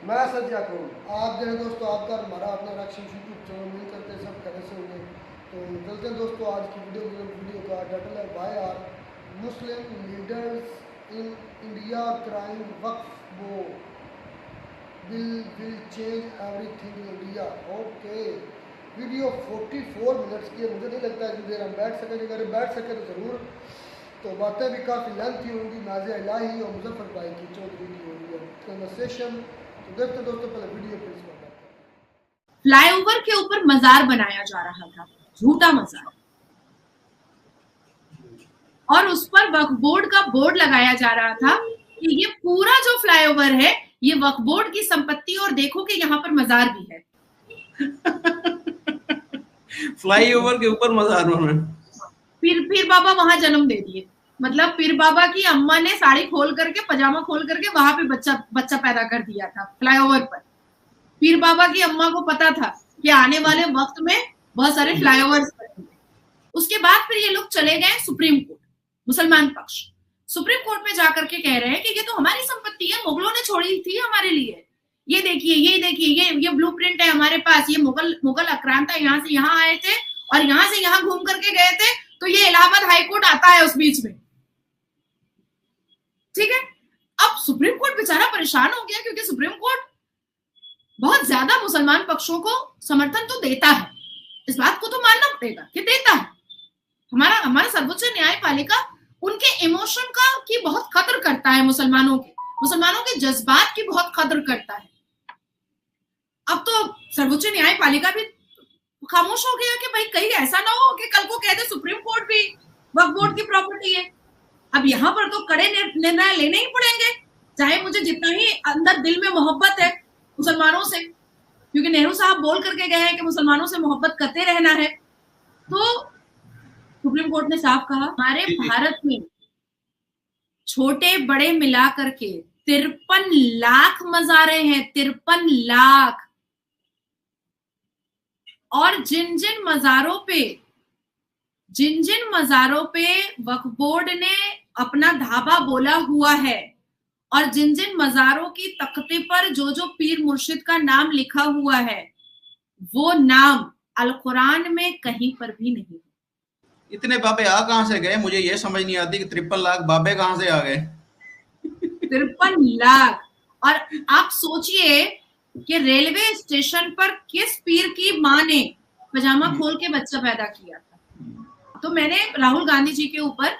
मैं सज्जा करूँ आप जो है दोस्तों आपका हमारा अपना रक्षण यूट्यूब चैनल उम्मीद करते हैं सब करे से होंगे। तो चलते हैं दोस्तों, आज की वीडियो का टाइटल है why are Muslim leaders in India crime Waqf board will change everything in India. Okay, video 44 minutes की है। मुझे नहीं लगता है कि देर हम बैठ सकेंगे, अगर बैठ सके तो ज़रूर। तो बातें भी काफ़ी लेंथी होंगी। नाज़िया इलाही और मुजफ्फर भाई की चौधरी की होगी कन्वर्सेशन। तो देखते दोस्तों, पहले वीडियो पे इसमें फ्लाईओवर के ऊपर मजार बनाया जा रहा था, झूठा मजार, और उस पर वक्फ बोर्ड का बोर्ड लगाया जा रहा था कि ये पूरा जो फ्लाईओवर है ये वक्फ बोर्ड की संपत्ति और देखो कि यहाँ पर मजार भी है। फ्लाईओवर के ऊपर मजार बना। पीर बाबा वहां जन्म दे दिए। मतलब पीर बाबा की अम्मा ने साड़ी खोल करके, पजामा खोल करके वहां पे बच्चा पैदा कर दिया था फ्लाईओवर पर। पीर बाबा की अम्मा को पता था कि आने वाले वक्त में बहुत सारे फ्लाईओवर्स बनेंगे। उसके बाद फिर ये लोग चले गए सुप्रीम कोर्ट, मुसलमान पक्ष सुप्रीम कोर्ट में जाकर के कह रहे हैं कि ये तो हमारी संपत्ति है, मुगलों ने छोड़ी थी हमारे लिए। ये देखिए ये ब्लूप्रिंट है हमारे पास। ये मुगल आक्रांता यहाँ से यहाँ आए थे और यहाँ से यहाँ घूम करके गए थे, तो ये इलाहाबाद हाईकोर्ट आता है उस बीच में। ठीक है, अब सुप्रीम कोर्ट बेचारा परेशान हो गया क्योंकि सुप्रीम कोर्ट बहुत ज्यादा मुसलमान पक्षों को समर्थन तो देता है। इस बात को तो मानना पड़ेगा कि देता है। हमारा सर्वोच्च न्यायपालिका उनके इमोशन का की बहुत कदर करता है, मुसलमानों के जज्बात की बहुत कदर करता है। अब तो सर्वोच्च न्यायपालिका भी खामोश हो गया कि भाई कहीं ऐसा ना हो कि कल को कह दे सुप्रीम कोर्ट भी वक्फ बोर्ड की प्रॉपर्टी है। अब यहाँ पर तो कड़े निर्णय लेने ही पड़ेंगे, चाहे मुझे जितना ही अंदर दिल में मोहब्बत है मुसलमानों से, क्योंकि नेहरू साहब बोल करके गए हैं कि मुसलमानों से मोहब्बत करते रहना है। तो सुप्रीम कोर्ट ने साफ कहा हमारे भारत में छोटे बड़े मिला करके 53 लाख मज़ारे हैं, 53 लाख। और जिन जिन मज़ारों पे वक्फ बोर्ड ने अपना धाबा बोला हुआ है और जिन जिन मज़ारों की तख्ते पर जो जो पीर मुर्शिद का नाम लिखा हुआ है, वो नाम अल कुरान में कहीं पर भी नहीं। इतने बाबे आ कहां से गए, मुझे ये समझ नहीं आती कि 53 लाख बाबे कहां से आ गए। 53 लाख। और आप सोचिए कि रेलवे स्टेशन पर किस पीर की माँ ने पजामा खोल के बच्चा पैदा किया था। तो मैंने राहुल गांधी जी के ऊपर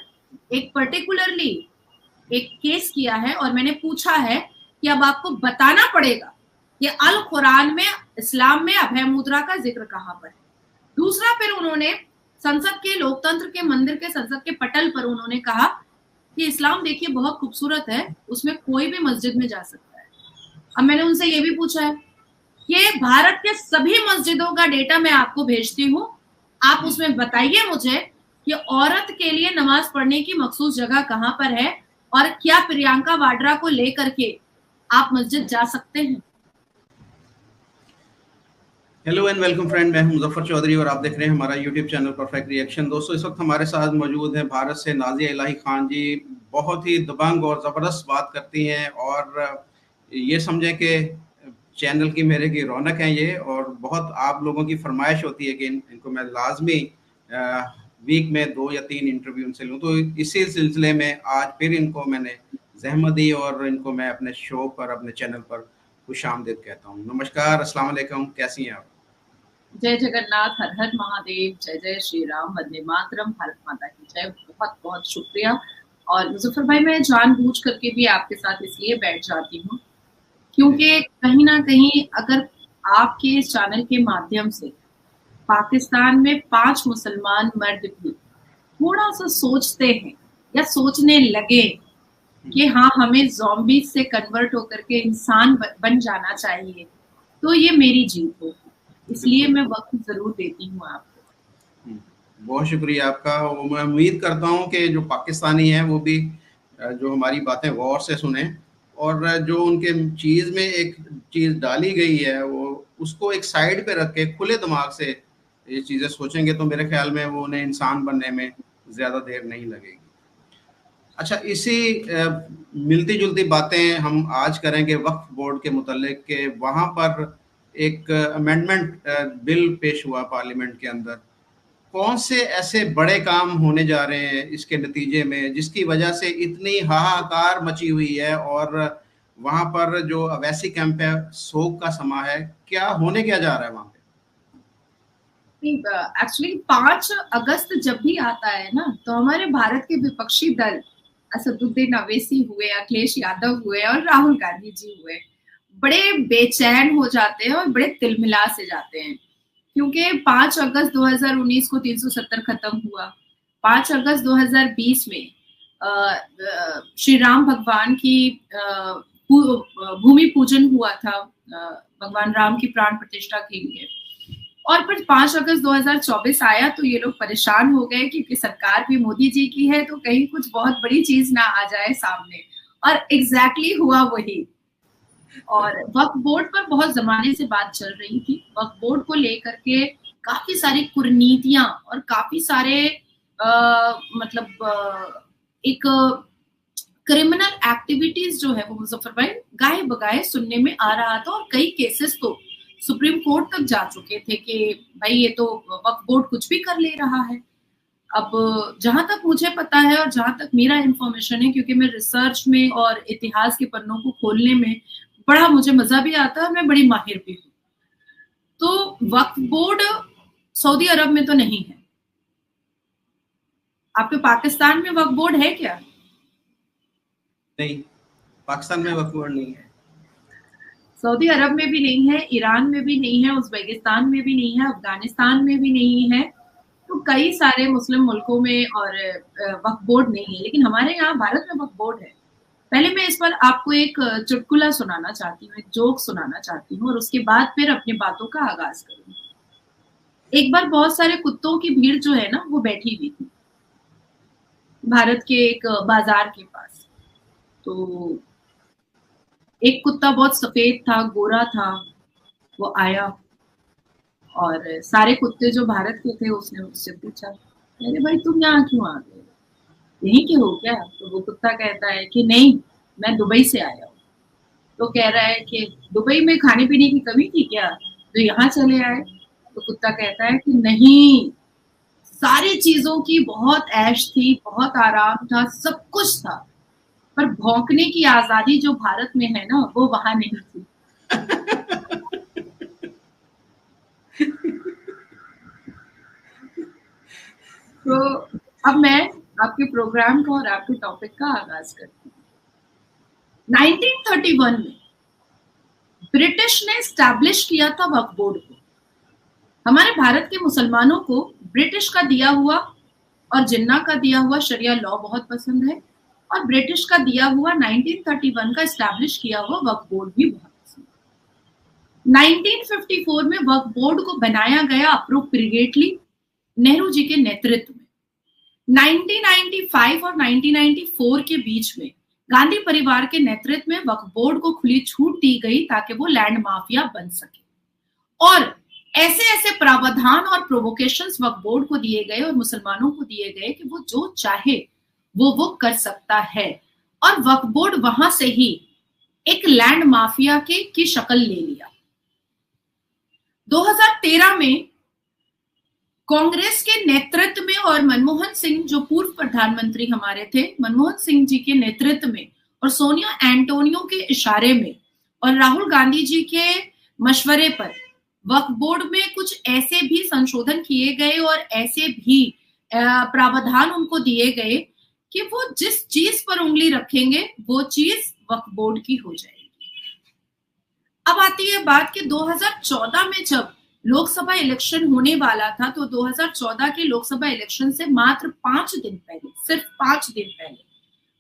एक पर्टिकुलरली एक केस किया है और मैंने पूछा है कि अब आपको बताना पड़ेगा कि अल कुरान में इस्लाम में अभय मुद्रा का जिक्र कहां पर है। दूसरा, फिर उन्होंने संसद के लोकतंत्र के मंदिर के संसद के पटल पर उन्होंने कहा कि इस्लाम देखिए बहुत खूबसूरत है, उसमें कोई भी मस्जिद में जा सकता है। अब मैंने उनसे ये भी पूछा है कि भारत के सभी मस्जिदों का डेटा मैं आपको भेजती हूँ, आप उसमें बताइए मुझे कि औरत के लिए नमाज पढ़ने की मखसूस जगह कहां पर है और क्या प्रियंका वाड्रा को लेकर के आप मस्जिद जा सकते हैं। हेलो एंड वेलकम फ्रेंड, मैं हूं मुजफ्फर चौधरी और आप देख रहे हैं हमारा यूट्यूब चैनल परफेक्ट रिएक्शन। दोस्तों, इस वक्त हमारे साथ मौजूद हैं भारत से नाज़िया इलाही खान जी। बहुत ही दबंग और ज़बरदस्त बात करती हैं और ये समझें कि चैनल की मेरे की रौनक है ये, और बहुत आप लोगों की फरमाइश होती है कि इनको मैं लाजमी वीक में 2 या 3 इंटरव्यू उनसे लूँ। तो इसी सिलसिले में आज फिर इनको मैंने ज़हमत दी और इनको मैं अपने शो पर, अपने चैनल पर खुशामदीद कहता हूँ। नमस्कार, अस्सलाम वालेकुम, कैसी हैं आप? जय जगन्नाथ, हर हर महादेव, जय जय श्री राम, वंदे मातरम, भारत माता की जय। बहुत बहुत शुक्रिया। और मुजफ्फर भाई, मैं जानबूझ करके भी आपके साथ इसलिए बैठ जाती हूँ क्योंकि कहीं ना कहीं अगर आपके इस चैनल के माध्यम से पाकिस्तान में 5 मुसलमान मर्द भी थोड़ा सा सोचते हैं या सोचने लगे कि हाँ हमें ज़ॉम्बी से कन्वर्ट होकर के इंसान बन जाना चाहिए, तो ये मेरी जीत होगी। इसलिए मैं वक्त जरूर देती हूँ आपको। बहुत शुक्रिया आपका। मैं उम्मीद करता हूँ कि जो पाकिस्तानी हैं वो भी जो हमारी बातें गौर से सुने और जो उनके चीज़ में एक चीज़ डाली गई है वो उसको एक साइड पे रख के खुले दिमाग से ये चीज़ें सोचेंगे तो मेरे ख्याल में वो उन्हें इंसान बनने में ज़्यादा देर नहीं लगेगी। अच्छा, इसी मिलती जुलती बातें हम आज करेंगे वक्फ बोर्ड के मुतल्लिक के वहां पर एक अमेंडमेंट बिल पेश हुआ पार्लियामेंट के अंदर। कौन से ऐसे बड़े काम होने जा रहे हैं इसके नतीजे में जिसकी वजह से इतनी हाहाकार मची हुई है, और वहां पर जो अवैसी कैंप है, शोक का समा है, क्या होने क्या जा रहा है वहां पे? एक्चुअली 5 अगस्त जब भी आता है ना, तो हमारे भारत के विपक्षी दल असदुद्दीन अवैसी हुए, अखिलेश यादव हुए और राहुल गांधी जी हुए, बड़े बेचैन हो जाते हैं और बड़े तिलमिला से जाते हैं, क्योंकि 5 अगस्त 2019 को 370 खत्म हुआ। 5 अगस्त 2020 में श्री राम भगवान की भूमि पूजन हुआ था, भगवान राम की प्राण प्रतिष्ठा के लिए। और फिर 5 अगस्त 2024 आया तो ये लोग परेशान हो गए, क्योंकि सरकार भी मोदी जी की है, तो कहीं कुछ बहुत बड़ी चीज ना आ जाए सामने। और एग्जैक्टली हुआ वही। और वक्फ बोर्ड पर बहुत जमाने से बात चल रही थी। वक्फ बोर्ड को लेकर के काफी सारी कुरीतियां और काफी सारे एक क्रिमिनल एक्टिविटीज जो है वो मुजफ्फर भाई गाये बगाए सुनने में आ रहा था। और कई केसेस तो सुप्रीम कोर्ट तक जा चुके थे कि भाई ये तो वक्फ बोर्ड कुछ भी कर ले रहा है। अब जहां तक मुझे पता है और जहां तक मेरा इंफॉर्मेशन है, क्योंकि मैं रिसर्च में और इतिहास के पन्नों को खोलने में बड़ा मुझे मजा भी आता है और मैं बड़ी माहिर भी हूँ, तो वक्फ बोर्ड सऊदी अरब में तो नहीं है। आपके पाकिस्तान में वक्फ बोर्ड है क्या? नहीं, पाकिस्तान में वक्फ बोर्ड नहीं है। सऊदी अरब में भी नहीं है, ईरान में भी नहीं है, उज़्बेकिस्तान में भी नहीं है, अफगानिस्तान में भी नहीं है, तो कई सारे मुस्लिम मुल्कों में और वक्फ बोर्ड नहीं है। लेकिन हमारे यहाँ भारत में वक्फ बोर्ड है। पहले मैं इस पर आपको एक चुटकुला सुनाना चाहती हूँ, एक जोक सुनाना चाहती हूँ, और उसके बाद फिर अपनी बातों का आगाज करूंगी। एक बार बहुत सारे कुत्तों की भीड़ जो है ना, वो बैठी हुई थी भारत के एक बाजार के पास। तो एक कुत्ता बहुत सफेद था, गोरा था, वो आया और सारे कुत्ते जो भारत के थे उसने उससे पूछा, अरे भाई तुम यहाँ क्यों आ गए, यहीं के हो क्या? तो वो कुत्ता कहता है कि नहीं, मैं दुबई से आया हूँ। तो कह रहा है कि दुबई में खाने पीने की कमी थी क्या, तो यहाँ चले आए? तो कुत्ता कहता है कि नहीं, सारी चीजों की बहुत ऐश थी, बहुत आराम था, सब कुछ था, पर भौंकने की आजादी जो भारत में है ना, वो वहां नहीं थी। तो अब मैं आपके प्रोग्राम का और आपके टॉपिक का आगाज करती हूँ। 1931 में ब्रिटिश ने स्टैब्लिश किया था वक्फ बोर्ड को। हमारे भारत के मुसलमानों को ब्रिटिश का दिया हुआ और जिन्ना का दिया हुआ शरिया लॉ बहुत पसंद है, और ब्रिटिश का दिया हुआ 1931 का स्टैब्लिश किया हुआ वक्फ बोर्ड भी बहुत पसंद है। 1954 में वक्फ बोर्ड को बनाया गया अप्रोप्रिएटली नेहरू जी के नेतृत्व में। 1995 और 1994 के बीच में गांधी परिवार के नेतृत्व में वक्फ बोर्ड को खुली छूट दी गई ताकि वो लैंड माफिया बन सके, और ऐसे ऐसे प्रावधान और प्रोवोकेशंस वक्फ बोर्ड को दिए गए और मुसलमानों को दिए गए कि वो जो चाहे वो कर सकता है। और वक्फ बोर्ड वहां से ही एक लैंड माफिया की शक्ल ले लिया। 2013 में कांग्रेस के नेतृत्व में और मनमोहन सिंह जो पूर्व प्रधानमंत्री हमारे थे, मनमोहन सिंह जी के नेतृत्व में और सोनिया एंटोनियो के इशारे में और राहुल गांधी जी के मशवरे पर वक्फ बोर्ड में कुछ ऐसे भी संशोधन किए गए और ऐसे भी प्रावधान उनको दिए गए कि वो जिस चीज पर उंगली रखेंगे वो चीज वक्फ बोर्ड की हो जाएगी। अब आती है बात कि 2014 में जब लोकसभा इलेक्शन होने वाला था, तो 2014 के लोकसभा इलेक्शन से मात्र 5 दिन पहले, सिर्फ 5 दिन पहले,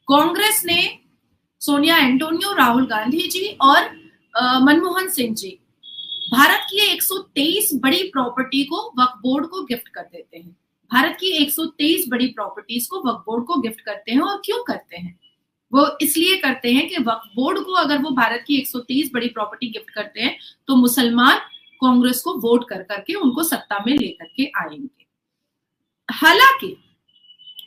कांग्रेस ने सोनिया एंटोनियो, राहुल गांधी जी और मनमोहन सिंह जी भारत की 123 बड़ी प्रॉपर्टी को वक्फ बोर्ड को गिफ्ट कर देते हैं। भारत की 123 बड़ी प्रॉपर्टीज को वक्फ बोर्ड को गिफ्ट करते हैं। और क्यों करते हैं? वो इसलिए करते हैं कि वक्फ बोर्ड को अगर वो भारत की 130 बड़ी प्रॉपर्टी गिफ्ट करते हैं तो मुसलमान कांग्रेस को वोट कर करके उनको सत्ता में लेकर के आएंगे। हालांकि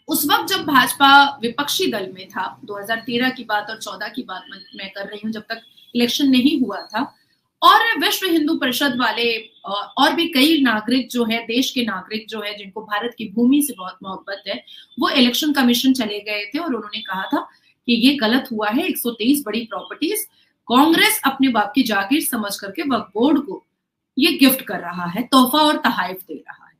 उस वक्त जब भाजपा विपक्षी दल में था, 2013 की बात और 14 की बात मैं कर रही हूँ, जब तक इलेक्शन नहीं हुआ था, और विश्व हिंदू परिषद वाले और भी कई नागरिक जो है, देश के नागरिक जो है, जिनको भारत की भूमि से बहुत मोहब्बत है, वो इलेक्शन कमीशन चले गए थे और उन्होंने कहा था कि ये गलत हुआ है। 123 बड़ी प्रॉपर्टीज कांग्रेस अपने बाप की जागीर समझ करके वक्फ बोर्ड को ये गिफ्ट कर रहा है, तोहफा और तहाइफ दे रहा है।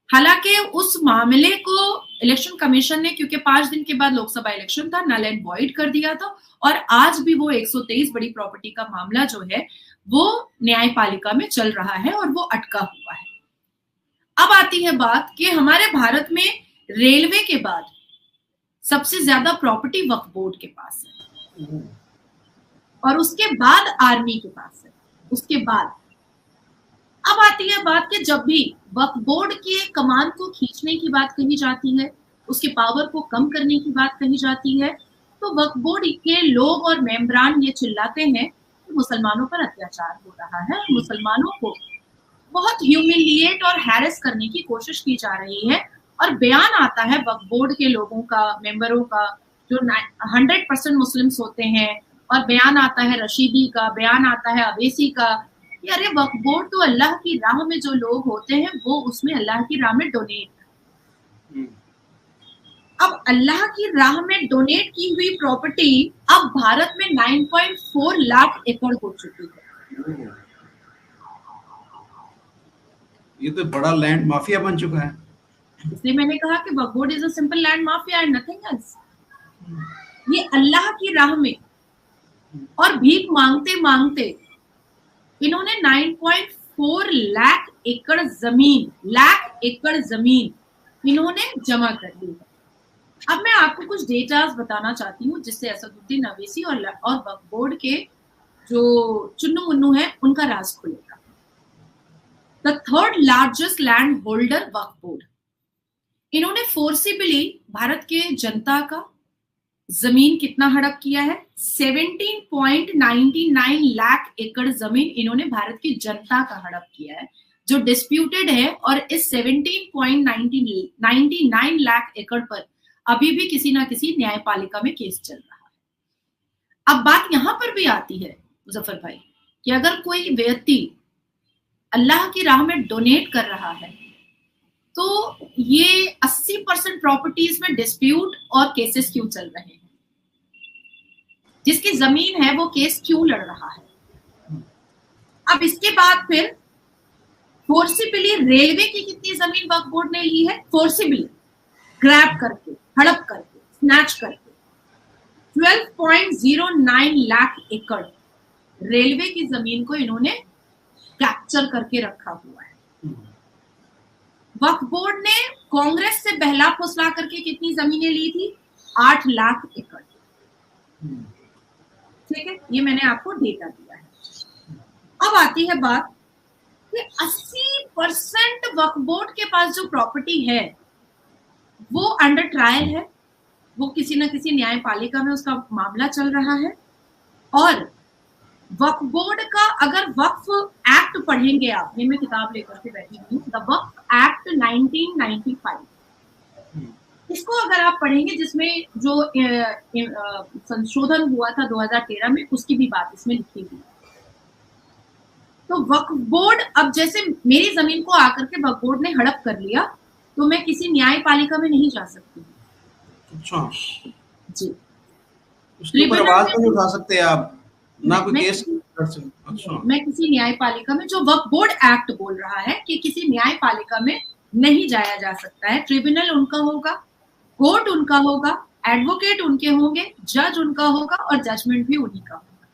हालांकि उस मामले को इलेक्शन कमीशन ने, क्योंकि 5 दिन के बाद लोकसभा इलेक्शन था, नल एंड वॉइड कर दिया था, और आज भी वो 123 बड़ी प्रॉपर्टी का मामला जो है वो न्यायपालिका में चल रहा है और वो अटका हुआ है। अब आती है बात कि हमारे भारत में रेलवे के बाद सबसे ज्यादा प्रॉपर्टी वक्फ बोर्ड के पास है, और उसके बाद आर्मी के पास है। उसके बाद अब आती है बात कि जब भी वक्फ बोर्ड के कमान को खींचने की बात कही जाती है, उसके पावर को कम करने की बात कही जाती है, तो वक्फ बोर्ड के लोग और मेंबरान ये चिल्लाते हैं कि मुसलमानों पर अत्याचार हो रहा है, मुसलमानों को बहुत ह्यूमिलिएट और हैरेस करने की कोशिश की जा रही है। और बयान आता है वक्फ बोर्ड के लोगों का, मेंबरों का, जो 100% मुस्लिम्स होते हैं, और बयान आता है रशीदी का, बयान आता है अवैसी का, कि अरे वक्फ बोर्ड तो अल्लाह की राह में जो लोग होते हैं वो उसमें अल्लाह की राह में डोनेट। अब अल्लाह की राह में डोनेट की हुई प्रॉपर्टी अब भारत में 9.4 लाख एकड़ हो चुकी है। ये तो बड़ा लैंड माफिया बन चुका है। इसलिए मैंने कहा कि Waqf board is a simple land mafia and nothing else. ये अल्लाह की राह में और भीख मांगते मांगते इन्होंने 9.4 लाख एकड़ जमीन इन्होंने जमा कर ली है। अब मैं आपको कुछ डेटास बताना चाहती हूँ जिससे असदुद्दीन अवैसी और वक्फ बोर्ड के जो चुन्नू मुन्नू है उनका राज खुलेगा। The third largest land holder Waqf board, इन्होंने फोर्सिबली भारत के जनता का जमीन कितना हड़प किया है? 17.99 लाख एकड़ जमीन इन्होंने भारत की जनता का हड़प किया है, जो डिस्प्यूटेड है, और इस 17.99 लाख एकड़ पर अभी भी किसी ना किसी न्यायपालिका में केस चल रहा है। अब बात यहां पर भी आती है मुजफ्फर भाई कि अगर कोई व्यक्ति अल्लाह की राह में डोनेट कर रहा है तो ये 80% प्रॉपर्टीज में डिस्प्यूट और केसेस क्यों चल रहे हैं? जिसकी जमीन है वो केस क्यों लड़ रहा है? अब इसके बाद फिर फोर्सिबली रेलवे की कितनी जमीन वक्फ बोर्ड ने ली है? फोर्सिबली ग्रैब करके, हड़प करके, स्नैच करके 12.09 लाख एकड़ रेलवे की जमीन को इन्होंने कैप्चर करके रखा हुआ है। वक्फ बोर्ड ने कांग्रेस से बहला फुसला करके कितनी जमीनें ली थी? 8 लाख एकड़। ठीक है, ये मैंने आपको डेटा दिया है। अब आती है बात कि 80% वक्फ बोर्ड के पास जो प्रॉपर्टी है वो अंडर ट्रायल है, वो किसी न किसी न्यायपालिका में उसका मामला चल रहा है। और वक्फ बोर्ड का अगर वक्फ एक्ट पढ़ेंगे आप, ये मैं किताब लेकर के बैठी हूँ, द वक्फ एक्ट 1995, इसको अगर आप पढ़ेंगे जिसमें जो संशोधन हुआ था 2013 में, उसकी भी बात इसमें लिखी हुई है। तो वक्फ बोर्ड, अब जैसे मेरी जमीन को आकर के वक्फ बोर्ड ने हड़प कर लिया तो मैं किसी न्यायपालिका में नहीं जा सकती। अच्छा जी, उसके ऊपर आवाज नहीं उठा सकते आप, ना कोई केस कर सकते? अच्छा, मैं किसी न्यायपालिका में, जो वक्फ बोर्ड एक्ट बोल रहा है कि किसी न्यायपालिका में नहीं जाया जा सकता है। ट्रिब्यूनल उनका होगा, कोर्ट उनका होगा, एडवोकेट उनके होंगे, जज उनका होगा और जजमेंट भी उन्हीं का होगा,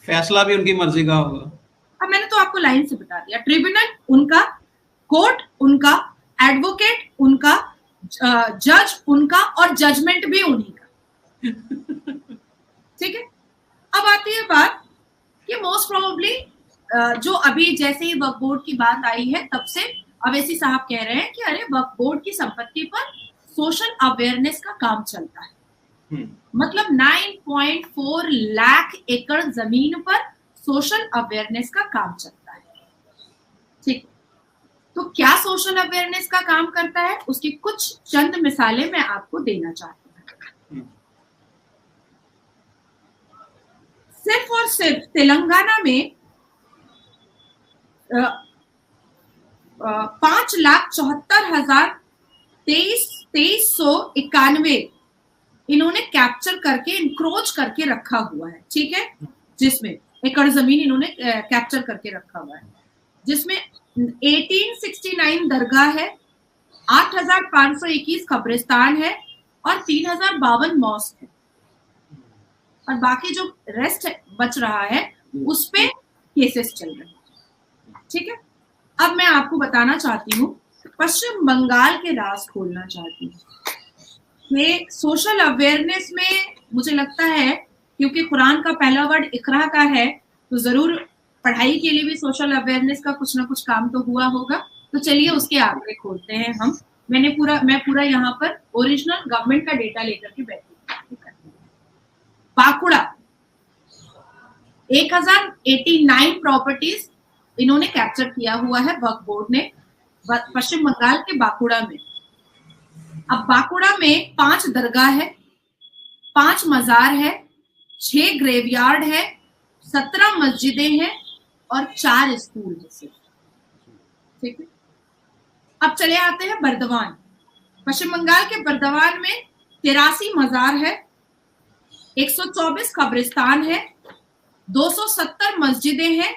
फैसला भी उनकी मर्जी का होगा। अब मैंने तो आपको लाइन से बता दिया, ट्रिब्यूनल उनका, कोर्ट उनका, एडवोकेट उनका, जज उनका और जजमेंट भी उन्हीं का। ठीक है, अब आती है बात कि मोस्ट प्रोबेबली जो अभी जैसे ही वक्फ बोर्ड की बात आई है तब से अवैसी साहब कह रहे हैं कि अरे वक्फ बोर्ड की संपत्ति पर सोशल अवेयरनेस का काम चलता है। मतलब 9.4 लाख एकड़ जमीन पर सोशल अवेयरनेस का काम चलता है। ठीक, तो क्या सोशल अवेयरनेस का काम करता है, उसकी कुछ चंद मिसालें मैं आपको देना चाहती हूँ। सिर्फ और सिर्फ तेलंगाना में 5,74,2391 इन्होंने कैप्चर करके इंक्रोच करके रखा हुआ है, ठीक है, जिसमें एकड़ जमीन इन्होंने कैप्चर करके रखा हुआ है, जिसमें 1869 दरगाह है, 8,521 कब्रिस्तान है और 3,052 मॉस्क है, और बाकी जो रेस्ट बच रहा है उस पे केसेस चल रहे हैं, ठीक है। अब मैं आपको बताना चाहती हूँ, पश्चिम बंगाल के राज खोलना चाहती हूँ। ये सोशल अवेयरनेस में मुझे लगता है, क्योंकि कुरान का पहला वर्ड इकरा का है, तो जरूर पढ़ाई के लिए भी सोशल अवेयरनेस का कुछ ना कुछ काम तो हुआ होगा। तो चलिए उसके आगे खोलते हैं हम। मैं पूरा यहाँ पर ओरिजिनल गवर्नमेंट का डेटा लेकर के बैठी। बांकुड़ा 1089 प्रॉपर्टीज इन्होंने कैप्चर किया हुआ है वक्फ बोर्ड ने, पश्चिम बंगाल के बांकुड़ा में। अब बांकुड़ा में 5 दरगाह है, 5 मजार है, 6 ग्रेवयार्ड है, 17 मस्जिदें हैं और 4 स्कूल है, ठीक है। अब चले आते हैं बर्दवान। पश्चिम बंगाल के बर्दवान में 83 मजार है, 124 कब्रिस्तान है, 270 मस्जिदें हैं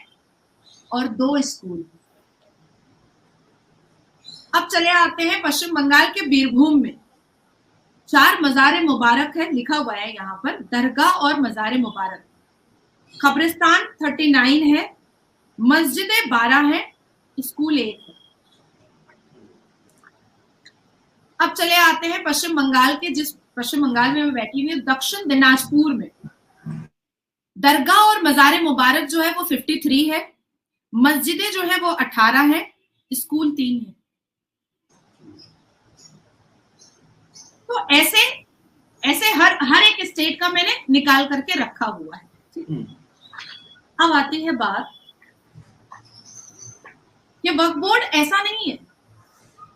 और 2 स्कूल। अब चले आते हैं पश्चिम बंगाल के बीरभूम में। 4 मज़ार मुबारक है, लिखा हुआ है यहाँ पर, दरगाह और मज़ार मुबारक। कब्रिस्तान 39 है, मस्जिदें 12 हैं, स्कूल 1 है। अब चले आते हैं पश्चिम बंगाल के, जिस पश्चिम बंगाल में मैं बैठी हुई हूँ, दक्षिण दिनाजपुर में। दरगाह और मज़ार मुबारक जो है वो 53 है, मस्जिदें जो है वो 18 है, स्कूल 3 है। तो ऐसे हर एक स्टेट का मैंने निकाल करके रखा हुआ है। अब आती है बात कि वक्फ बोर्ड ऐसा नहीं है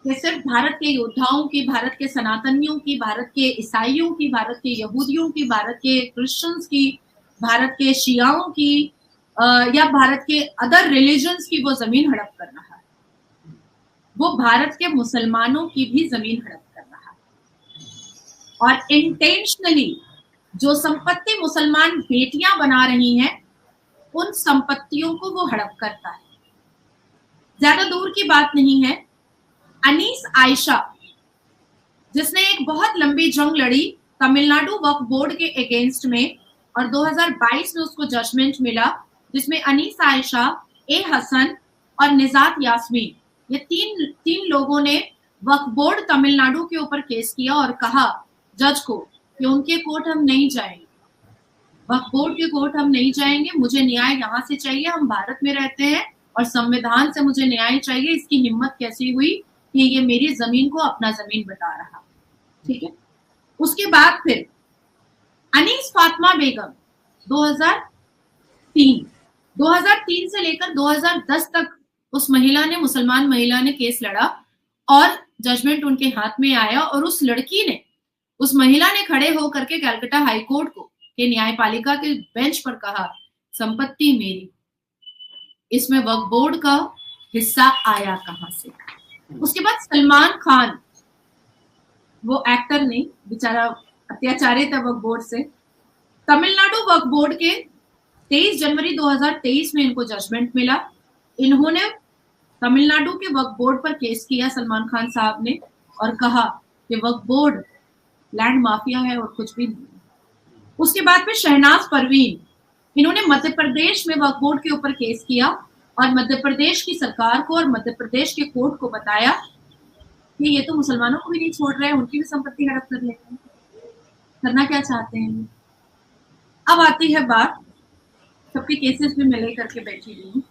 कि सिर्फ भारत के योद्धाओं की, भारत के सनातनियों की, भारत के ईसाइयों की, भारत के यहूदियों की, भारत के क्रिश्चियंस की, भारत के शियाओं की या भारत के अदर रिलीजन्स की वो जमीन हड़प कर रहा है। वो भारत के मुसलमानों की भी जमीन हड़प कर रहा है, और इंटेंशनली जो संपत्ति मुसलमान बेटियां बना रही हैं उन संपत्तियों को वो हड़प करता है। ज्यादा दूर की बात नहीं है, अनीस आयशा जिसने एक बहुत लंबी जंग लड़ी तमिलनाडु वक्फ बोर्ड के अगेंस्ट में, और 2022 में उसको जजमेंट मिला, जिसमें अनीस आयशा, ए हसन और निजात यास्मीन, ये तीन लोगों ने वक्फ बोर्ड तमिलनाडु के ऊपर केस किया और कहा जज को कि उनके कोर्ट हम नहीं जाएंगे, वक्फ बोर्ड के कोर्ट हम नहीं जाएंगे, मुझे न्याय यहाँ से चाहिए, हम भारत में रहते हैं और संविधान से मुझे न्याय चाहिए। इसकी हिम्मत कैसी हुई कि ये मेरी जमीन को अपना जमीन बता रहा, ठीक है। उसके बाद फिर अनीस फातिमा बेगम 2003 से लेकर 2010 तक उस महिला ने, मुसलमान महिला ने केस लड़ा और जजमेंट उनके हाथ में आया, और उस लड़की ने, उस महिला ने खड़े होकर के कलकत्ता हाई कोर्ट को के न्यायपालिका के बेंच पर कहा संपत्ति मेरी, इसमें वक्फ बोर्ड का हिस्सा आया कहां से। उसके बाद सलमान खान, वो एक्टर नहीं, बेचारा अत्याचारित है वक्फ बोर्ड से। तमिलनाडु वक्फ बोर्ड के 23 जनवरी 2023 में इनको जजमेंट मिला। इन्होंने तमिलनाडु के वक्फ बोर्ड पर केस किया, सलमान खान साहब ने, और कहा कि वक्फ बोर्ड लैंड माफिया है और कुछ भी नहीं। उसके बाद फिर शहनाज परवीन, इन्होंने मध्य प्रदेश में वक्फ बोर्ड के ऊपर केस किया और मध्य प्रदेश की सरकार को और मध्य प्रदेश के कोर्ट को बताया कि ये तो मुसलमानों को भी नहीं छोड़ रहे हैं, उनकी भी संपत्ति हड़प कर लेते हैं, करना क्या चाहते हैं। अब आती है बात, सबके केसेस में मैं लेकर के बैठी हुई हूँ।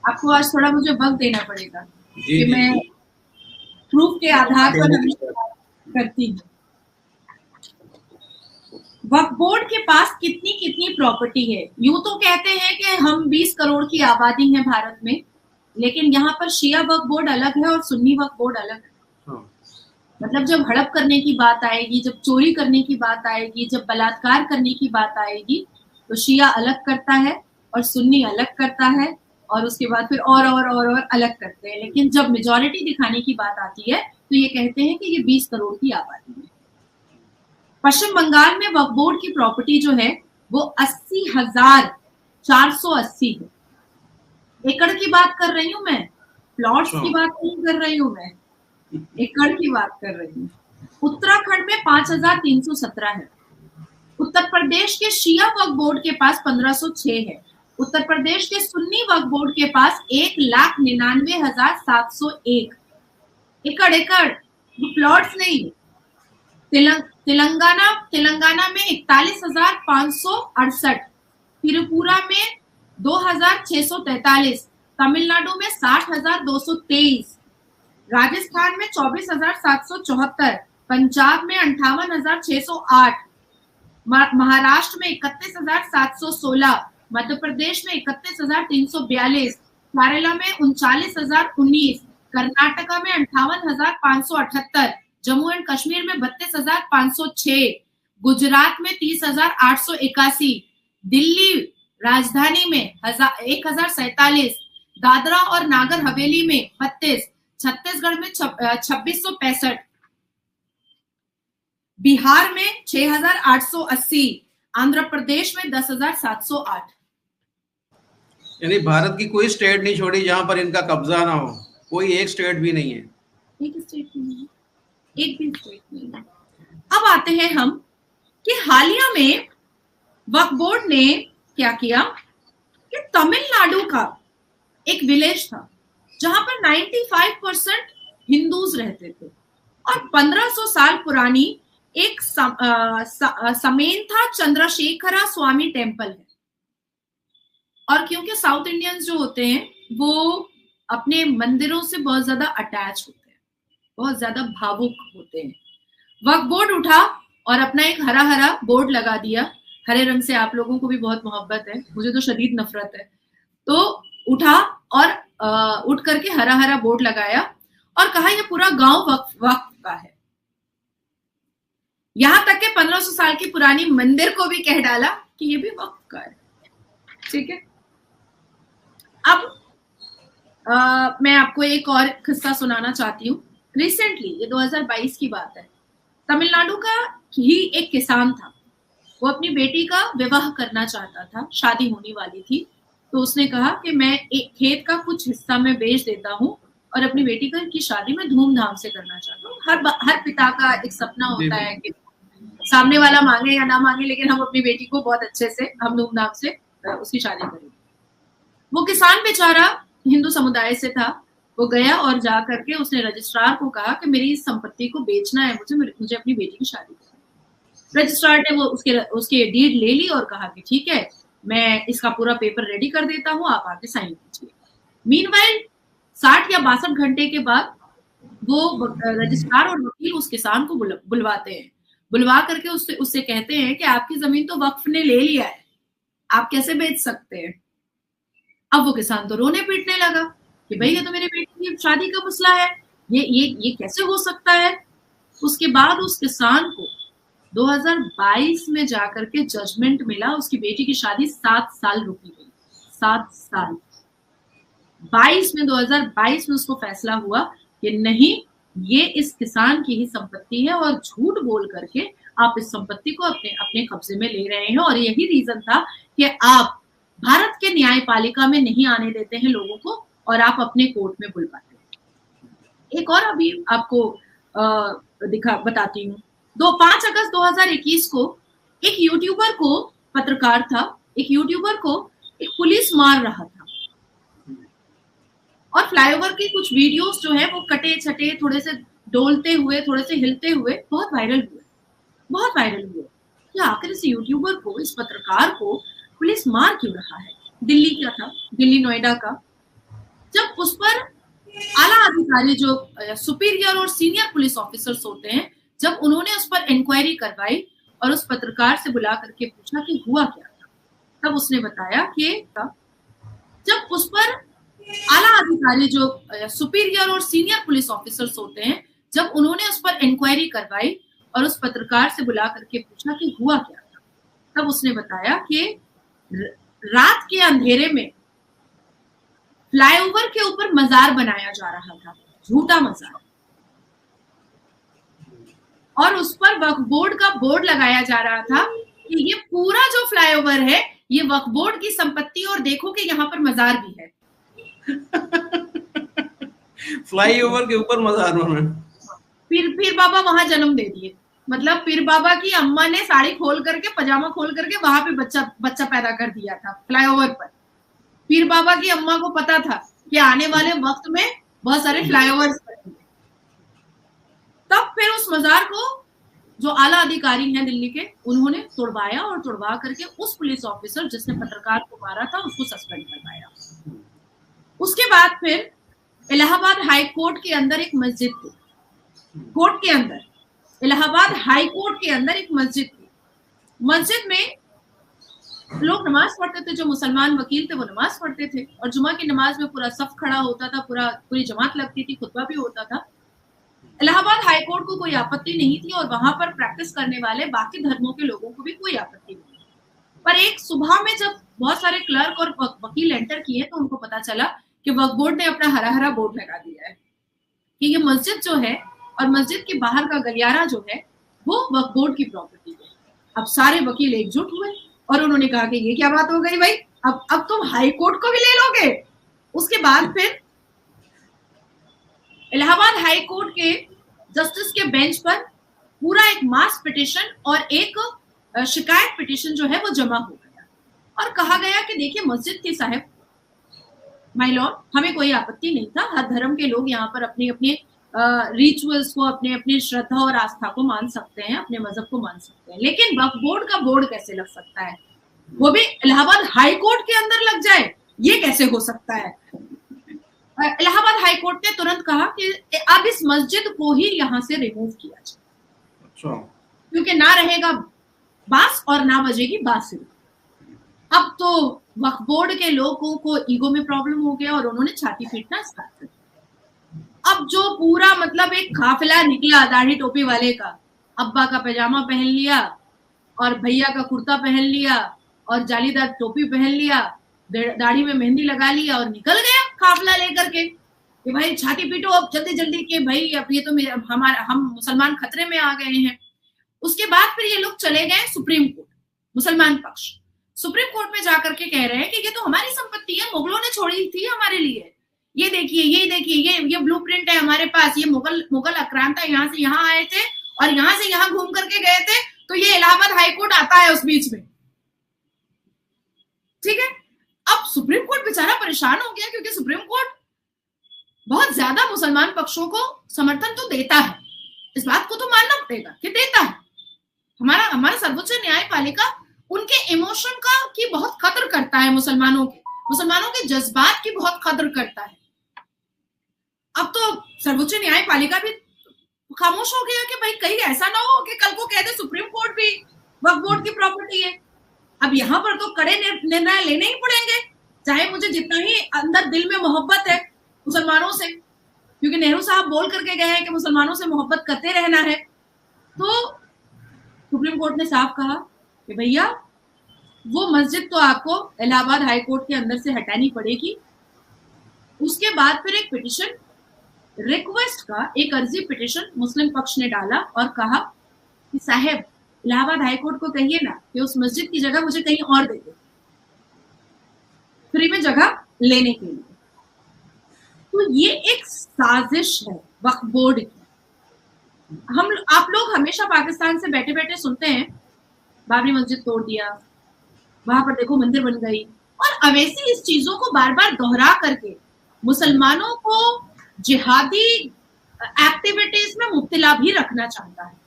आपको आज थोड़ा मुझे वक्त देना पड़ेगा कि मैं प्रूफ के आधार पर करती हूँ। वक्फ बोर्ड के पास कितनी प्रॉपर्टी है। यूं तो कहते हैं कि हम 20 करोड़ की आबादी है भारत में, लेकिन यहाँ पर शिया वक्फ बोर्ड अलग है और सुन्नी वक्फ बोर्ड अलग है। हाँ। मतलब जब हड़प करने की बात आएगी, जब चोरी करने की बात आएगी, जब बलात्कार करने की बात आएगी, तो शिया अलग करता है और सुन्नी अलग करता है, और उसके बाद फिर और अलग करते हैं। लेकिन जब मेजॉरिटी दिखाने की बात आती है तो ये कहते हैं कि ये 20 करोड़ की आबादी है। पश्चिम बंगाल में वक्फ बोर्ड की प्रॉपर्टी जो है वो 80,480 है। एकड़ की बात कर रही हूँ मैं, प्लॉट्स की बात नहीं कर रही हूँ मैं, एकड़ की बात कर रही हूँ। उत्तराखंड में 5,317 है। उत्तर प्रदेश के शिया वक्फ बोर्ड के पास 1,506 है। उत्तर प्रदेश के सुन्नी वक्फ बोर्ड के पास 1,99,701 एकड़, प्लॉट्स नहीं। तेलंगाना में 41,568, त्रिपुरा में 2,643, तमिलनाडु में 60,223, राजस्थान में 24,774, पंजाब में 58,608, महाराष्ट्र में 31,716, मध्य प्रदेश में 31,342, केरला में 39,019, कर्नाटका में 58,578, जम्मू एंड कश्मीर में 32,506, गुजरात में 30,881, दिल्ली राजधानी में 1,047, दादरा और नागर हवेली में 32, छत्तीसगढ़ में 2,665, बिहार में 6,880, आंध्र प्रदेश में 10,708। यानी भारत की कोई स्टेट नहीं छोड़ी जहां पर इनका कब्जा ना हो, कोई एक स्टेट भी नहीं है। एक स्टेट नहीं है, एक भी स्टेट नहीं है। अब आते हैं हम कि हालिया में वक्फ बोर्ड ने क्या किया कि तमिलनाडु का एक विलेज था जहां पर 95% हिंदूज रहते थे और 1500 साल पुरानी एक समेंथा चंद्रशेखरा स्वामी टेम्पल है। और क्योंकि साउथ इंडियंस जो होते हैं वो अपने मंदिरों से बहुत ज्यादा अटैच होते हैं, बहुत ज्यादा भावुक होते हैं। वक्फ बोर्ड उठा और अपना एक हरा हरा बोर्ड लगा दिया। हरे रंग से आप लोगों को भी बहुत मोहब्बत है, मुझे तो शदीद नफरत है। तो उठा और उठ करके हरा हरा बोर्ड लगाया और कहा ये पूरा गांव वक्फ का है। यहां तक के 1500 साल की पुरानी मंदिर को भी कह डाला कि ये भी वक्फ का है। ठीक है। अब मैं आपको एक और किस्सा सुनाना चाहती हूँ। रिसेंटली, ये 2022 की बात है, तमिलनाडु का ही एक किसान था। वो अपनी बेटी का विवाह करना चाहता था, शादी होने वाली थी। तो उसने कहा कि मैं एक खेत का कुछ हिस्सा में बेच देता हूँ और अपनी बेटी की शादी में धूमधाम से करना चाहता हूँ। हर पिता का एक सपना होता है कि सामने वाला मांगे या ना मांगे, लेकिन हम अपनी बेटी को बहुत अच्छे से, हम धूमधाम से उसकी शादी करेंगे। वो किसान बेचारा हिंदू समुदाय से था। वो गया और जा करके उसने रजिस्ट्रार को कहा कि मेरी इस संपत्ति को बेचना है, मुझे अपनी बेटी की शादी करनी है। रजिस्ट्रार ने वो उसके डीड ले ली और कहा कि ठीक है, मैं इसका पूरा पेपर रेडी कर देता हूँ, आप आके साइन कीजिए। मीनवाइल 60 या 62 घंटे के बाद वो रजिस्ट्रार और वकील उस किसान को बुलवाते हैं। बुलवा करके उससे कहते हैं कि आपकी जमीन तो वक्फ ने ले लिया है, आप कैसे बेच सकते हैं। अब वो किसान तो रोने पीटने लगा कि भाई ये तो मेरे बेटी की शादी का मसला है, ये कैसे हो सकता है। उसके बाद उस किसान को 2022 में जाकर के जजमेंट मिला, उसकी बेटी की शादी 7 साल रुकी गई। 7 साल 2022 में उसको फैसला हुआ कि नहीं, ये इस किसान की ही संपत्ति है और झूठ बोल करके आप इस संपत्ति को अपने कब्जे में ले रहे हैं। और यही रीजन था कि आप भारत के न्यायपालिका में नहीं आने देते हैं लोगों को और आप अपने कोर्ट में बुलवाते हैं। एक और अभी आपको बताती हूँ। 5 अगस्त 2021 को एक यूट्यूबर को, पत्रकार था, एक यूट्यूबर को एक पुलिस मार रहा था और फ्लाईओवर की कुछ वीडियोस जो है वो कटे छटे, थोड़े से डोलते हुए, थोड़े से हिलते हुए बहुत वायरल हुए कि आखिर इस यूट्यूबर को, इस पत्रकार को पुलिस मार क्यों रहा है। दिल्ली क्या था, दिल्ली नोएडा का। जब उस पर आला अधिकारी जो सुपीरियर और सीनियर पुलिस ऑफिसर्स होते हैं, जब उन्होंने उस पर इंक्वायरी करवाई और उस पत्रकार से बुला करके पूछा कि हुआ क्या था, तब उसने बताया कि जब उस पर आला अधिकारी जो सुपीरियर और सीनियर पुलिस ऑफिसर्स होते हैं, जब उन्होंने उस पर इंक्वायरी करवाई और उस पत्रकार से बुला करके पूछा कि हुआ क्या था, तब उसने बताया कि रात के अंधेरे में फ्लाईओवर के ऊपर मजार बनाया जा रहा था, झूठा मजार, और उस पर वक्फ बोर्ड का बोर्ड लगाया जा रहा था कि ये पूरा जो फ्लाईओवर है ये वक्फ बोर्ड की संपत्ति और देखो कि यहाँ पर मजार भी है। फ्लाईओवर के ऊपर मजार बना। पीर बाबा वहां जन्म दे दिए, मतलब पीर बाबा की अम्मा ने साड़ी खोल करके, पजामा खोल करके वहां पे बच्चा पैदा कर दिया था फ्लाईओवर पर। पीर बाबा की अम्मा को पता था कि आने वाले वक्त में बहुत सारे फ्लाईओवर्स बनेंगे। तब फिर उस मजार को जो आला अधिकारी हैं दिल्ली के, उन्होंने तोड़वाया और तोड़वा करके उस पुलिस ऑफिसर जिसने पत्रकार को मारा था उसको सस्पेंड करवाया। उसके बाद फिर इलाहाबाद हाई कोर्ट के अंदर एक मस्जिद थी, कोर्ट के अंदर, इलाहाबाद हाई कोर्ट के अंदर एक मस्जिद थी। मस्जिद में लोग नमाज पढ़ते थे, जो मुसलमान वकील थे वो नमाज पढ़ते थे, और जुमा की नमाज में पूरा सफ खड़ा होता था, पूरी जमात लगती थी, खुतबा भी होता था। इलाहाबाद हाई कोर्ट को कोई आपत्ति नहीं थी और वहां पर प्रैक्टिस करने वाले बाकी धर्मों के लोगों को भी कोई आपत्ति नहीं थी। पर एक सुबह में जब बहुत सारे क्लर्क और वकील एंटर किए तो उनको पता चला कि वक्फ बोर्ड ने अपना हरा हरा बोर्ड लगा दिया है कि ये मस्जिद जो है और मस्जिद के बाहर का गलियारा जो है वो वक्फ बोर्ड की प्रॉपर्टी है। अब सारे वकील एकजुट हुए और उन्होंने कहा कि ये क्या बात हो गई भाई, अब तुम हाई कोर्ट को भी ले लोगे। उसके बाद फिर इलाहाबाद हाई कोर्ट के जस्टिस के बेंच पर पूरा एक मास पिटिशन और एक शिकायत पिटिशन जो है वो जमा हो गया और कहा गया कि देखिए मस्जिद के साहब, माय लॉर्ड, हमें कोई आपत्ति नहीं था, हर धर्म के लोग यहाँ पर अपने अपने रिचुअल्स को, अपने अपने श्रद्धा और आस्था को मान सकते हैं, अपने मजहब को मान सकते हैं, लेकिन वक्फ बोर्ड का बोर्ड कैसे लग सकता है, वो भी इलाहाबाद हाई कोर्ट के अंदर लग जाए, ये कैसे हो सकता है। इलाहाबाद हाई कोर्ट ने तुरंत कहा कि अब इस मस्जिद को ही यहाँ से रिमूव किया जाए। अच्छा। क्योंकि ना रहेगा बांस और ना बजेगी बांसुरी। अब तो वक्फ बोर्ड के लोगों को ईगो में प्रॉब्लम हो गया और उन्होंने छाती पीटना स्टार्ट कर दिया। अब जो पूरा मतलब एक काफिला निकला दाढ़ी टोपी वाले का, अब्बा का पैजामा पहन लिया और भैया का कुर्ता पहन लिया और जालीदार टोपी पहन लिया, दाढ़ी में मेहंदी लगा लिया और निकल गया काफिला लेकर के कि भाई छाती पीटो अब जल्दी जल्दी के भाई, अब ये तो हम मुसलमान खतरे में आ गए हैं। उसके बाद फिर ये लोग चले गए सुप्रीम कोर्ट, मुसलमान पक्ष सुप्रीम कोर्ट में जाकर के कह रहे हैं कि ये तो हमारी संपत्ति है, मुगलों ने छोड़ी थी हमारे लिए, ये देखिए ये ब्लूप्रिंट है हमारे पास, ये मुगल आक्रांता यहाँ से यहाँ आए थे और यहाँ से यहाँ घूम करके गए थे, तो ये इलाहाबाद हाई कोर्ट आता है उस बीच में। ठीक है, अब सुप्रीम कोर्ट बेचारा परेशान हो गया क्योंकि सुप्रीम कोर्ट बहुत ज्यादा मुसलमान पक्षों को समर्थन तो देता है, इस बात को तो मानना पड़ेगा कि देता है। हमारा सर्वोच्च न्यायपालिका उनके इमोशन का की बहुत कदर करता है, मुसलमानों के जज्बात की बहुत कदर करता है। अब तो सर्वोच्च न्यायपालिका भी खामोश हो गया कि भाई कहीं ऐसा ना हो कि कल को कह दे सुप्रीम कोर्ट भी वक्फ बोर्ड की प्रॉपर्टी है। अब यहाँ पर तो कड़े निर्णय लेने ही पड़ेंगे, चाहे मुझे जितना ही अंदर दिल में मोहब्बत है मुसलमानों से, क्योंकि नेहरू साहब बोल करके गए हैं कि मुसलमानों से मोहब्बत करते रहना है। तो सुप्रीम कोर्ट ने साफ कहा कि भैया वो मस्जिद तो आपको इलाहाबाद हाई कोर्ट के अंदर से हटानी पड़ेगी। उसके बाद फिर एक पिटिशन रिक्वेस्ट का एक अर्जी पिटिशन मुस्लिम पक्ष ने डाला और कहा कि साहब इलाहाबाद हाई कोर्ट को कहिए ना कि उस मस्जिद की जगह मुझे कहीं और दे दे, फ्री में जगह लेने के लिए। तो ये एक साजिश है वक्फ बोर्ड की। आप लोग हमेशा पाकिस्तान से बैठे बैठे सुनते हैं बाबरी मस्जिद तोड़ दिया, वहां पर देखो मंदिर बन गई, और अवैसी इस चीजों को बार बार दोहरा करके मुसलमानों को जिहादी एक्टिविटीज में मुब्तला भी रखना चाहता है।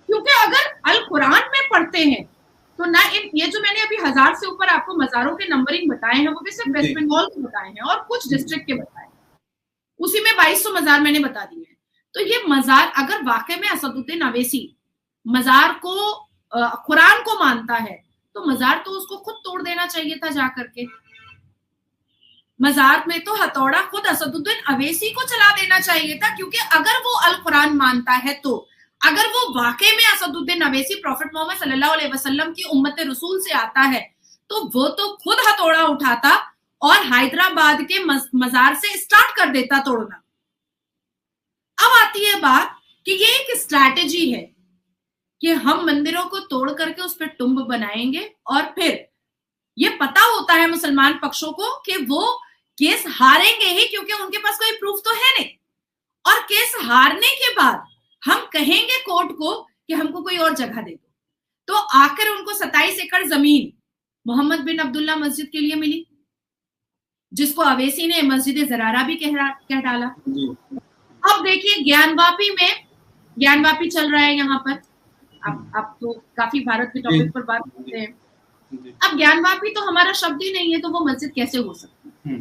क्योंकि अगर अल कुरान में पढ़ते हैं तो ना ये जो मैंने अभी 1000 से ऊपर आपको मजारों के नंबरिंग बताए हैं वो भी सिर्फ वेस्ट बंगाल के बताए हैं और कुछ डिस्ट्रिक्ट के बताए, उसी में 2200 मजार मैंने बता दिए हैं। तो ये मजार अगर वाकई में असदुद्दीन अवैसी मजार को कुरान को मानता है तो मजार तो उसको खुद तोड़ देना चाहिए था जा करके। मजार में तो हथौड़ा खुद असदुद्दीन अवैसी को चला देना चाहिए था, क्योंकि अगर वो अल कुरान मानता है, तो अगर वो वाकई में असदुद्दीन अवैसी प्रॉफिट मोहम्मद सल्लल्लाहु अलैहि वसल्लम की उम्मत रसूल से आता है, तो वो तो खुद हथौड़ा उठाता और हैदराबाद के मजार से स्टार्ट कर देता तोड़ना। अब आती है बात कि ये एक स्ट्रैटेजी है कि हम मंदिरों को तोड़ करके उस पर टुम्ब बनाएंगे, और फिर ये पता होता है मुसलमान पक्षों को कि वो केस हारेंगे ही, क्योंकि उनके पास कोई प्रूफ तो है नहीं। और केस हारने के बाद हम कहेंगे कोर्ट को कि हमको कोई और जगह दे दो, तो आकर उनको 27 एकड़ जमीन मोहम्मद बिन अब्दुल्ला मस्जिद के लिए मिली, जिसको अवैसी ने मस्जिद ज़रारा भी कह डाला। अब देखिए ज्ञानवापी चल रहा है यहाँ पर। अब तो काफी भारत के टॉपिक पर बात करते हैं। अब ज्ञानवापी तो हमारा शब्द ही नहीं है, तो वो मस्जिद कैसे हो सकती है?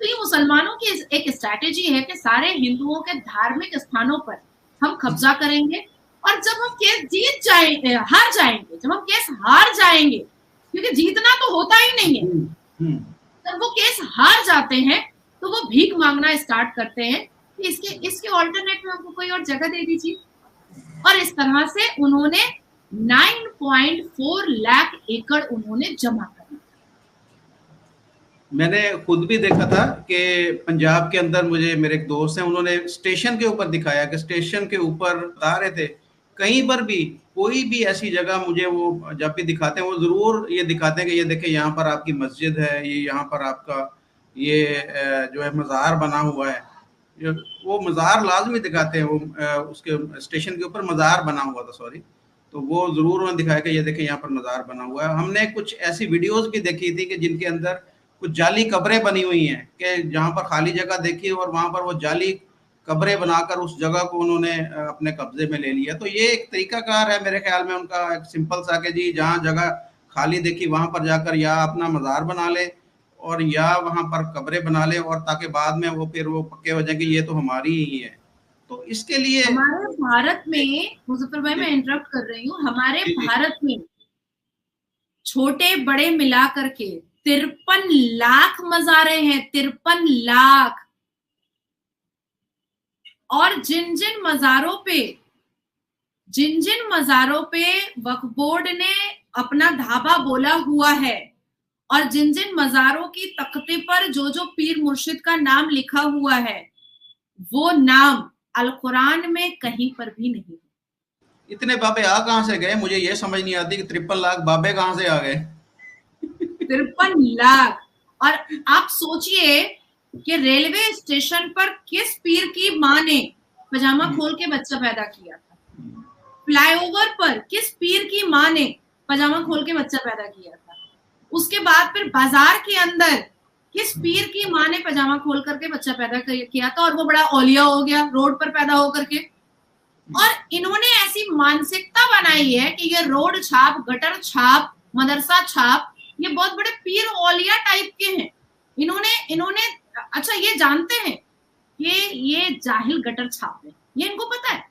तो ये मुसलमानों की एक स्ट्रैटेजी है कि सारे हिंदुओं के धार्मिक स्थानों पर हम कब्जा करेंगे, और जब हम केस हार जाएंगे, क्योंकि जीतना तो होता ही नहीं है, जब वो केस हार जाते हैं तो वो भीख मांगना स्टार्ट करते हैं कि इसके ऑल्टरनेट में हमको कोई और जगह दे दीजिए। और इस तरह से उन्होंने 9.4 लाख एकड़ उन्होंने जमा कर लिया। मैंने खुद भी देखा था कि पंजाब के अंदर, मुझे मेरे एक दोस्त हैं, उन्होंने स्टेशन के ऊपर दिखाया कि स्टेशन के ऊपर बता रहे थे, कहीं पर भी कोई भी ऐसी जगह मुझे वो जब भी दिखाते हैं, वो जरूर ये दिखाते हैं कि ये देखें यहाँ पर आपकी मस्जिद है, ये यहाँ पर आपका ये जो है मज़ार बना हुआ है। वो मज़ार लाजमी दिखाते हैं, वो उसके स्टेशन के ऊपर मज़ार बना हुआ था, सॉरी, तो वो जरूर उन्होंने दिखाया कि ये देखें यहाँ पर मज़ार बना हुआ है। हमने कुछ ऐसी वीडियोस भी देखी थी कि जिनके अंदर कुछ जाली कब्रें बनी हुई हैं, कि जहाँ पर खाली जगह देखी और वहाँ पर वो जाली कब्रें बनाकर उस जगह को उन्होंने अपने कब्जे में ले लिया। तो ये एक तरीकाकार है मेरे ख्याल में उनका, एक सिंपल सा कि जी जहाँ जगह खाली देखी वहाँ पर जाकर या अपना मज़ार बना ले और या वहाँ पर कब्रें बना ले, और ताकि बाद में वो फिर वो पक्के हो जाए कि ये तो हमारी ही है। तो इसके लिए हमारे भारत में, मुजफ्फर भाई मैं इंटरप्ट कर रही हूँ, हमारे भारत में छोटे बड़े मिला करके 53 लाख मज़ारे हैं, 53 लाख। और जिन जिन मज़ारों पे वक्फ बोर्ड ने अपना धाबा बोला हुआ है, और जिन जिन मज़ारों की तख्ते पर जो जो पीर मुर्शिद का नाम लिखा हुआ है, वो नाम अल कुरान में कहीं पर भी नहीं। इतने बाबे आ कहां से गए? मुझे ये समझ नहीं आती कि 53 लाख बाबे कहां से आ गए। 53 लाख। और आप सोचिए कि रेलवे स्टेशन पर किस पीर की माँ ने पजामा खोल के बच्चा पैदा किया था, फ्लाईओवर पर किस पीर की माँ ने पजामा खोल के बच्चा पैदा किया था, उसके बाद फिर बाजार के अंदर किस पीर की माँ ने पजामा खोल करके बच्चा पैदा किया था, और वो बड़ा औलिया हो गया रोड पर पैदा होकर के। और इन्होंने ऐसी मानसिकता बनाई है कि ये रोड छाप, गटर छाप, मदरसा छाप, ये बहुत बड़े पीर औलिया टाइप के हैं। इन्होंने अच्छा ये जानते हैं कि ये जाहिल गटर छाप है, ये इनको पता है,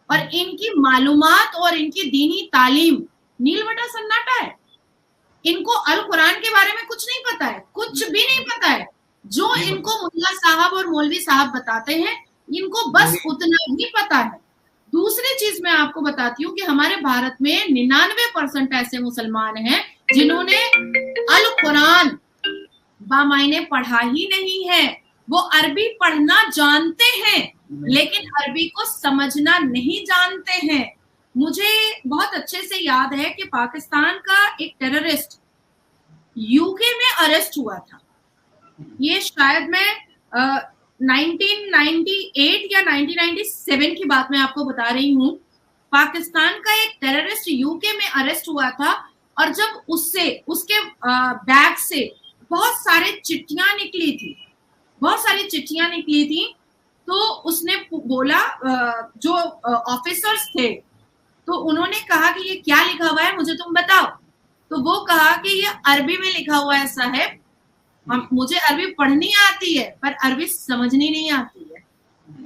और इनकी मालूमात और इनकी दीनी तालीम नील बटा सन्नाटा है। इनको अल कुरान के बारे में कुछ नहीं पता है, कुछ भी नहीं पता है। जो इनको मुल्ला साहब और मौलवी साहब बताते हैं, इनको बस उतना ही पता है। दूसरी चीज मैं आपको बताती हूँ कि हमारे भारत में 99% ऐसे मुसलमान हैं जिन्होंने अल कुरान बामायने पढ़ा ही नहीं है। वो अरबी पढ़ना जानते हैं लेकिन अरबी को समझना नहीं जानते हैं। मुझे बहुत अच्छे से याद है कि पाकिस्तान का एक टेररिस्ट यूके में अरेस्ट हुआ था। ये शायद मैं 1998 या 1997 की बात मैं आपको बता रही हूँ। पाकिस्तान का एक टेररिस्ट यूके में अरेस्ट हुआ था, और जब उसके बैग से बहुत सारी चिट्ठियां निकली थी, तो उसने बोला, जो ऑफिसर्स थे, तो उन्होंने कहा कि ये क्या लिखा हुआ है, मुझे तुम बताओ। तो वो कहा कि ये अरबी में लिखा हुआ है साहब, मुझे अरबी पढ़नी आती है पर अरबी समझनी नहीं आती है।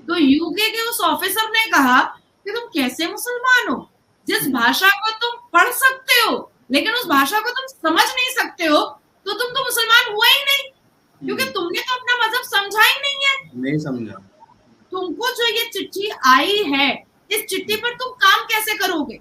तो यूके के उस ऑफिसर ने कहा कि तुम कैसे मुसलमान हो, जिस भाषा को तुम पढ़ सकते हो लेकिन उस भाषा को तुम समझ नहीं सकते हो, तो तुम तो मुसलमान हुआ ही नहीं, क्योंकि नहीं समझा। तुमको जो ये चिट्ठी आई है, इस चिट्ठी पर तुम काम कैसे करोगे?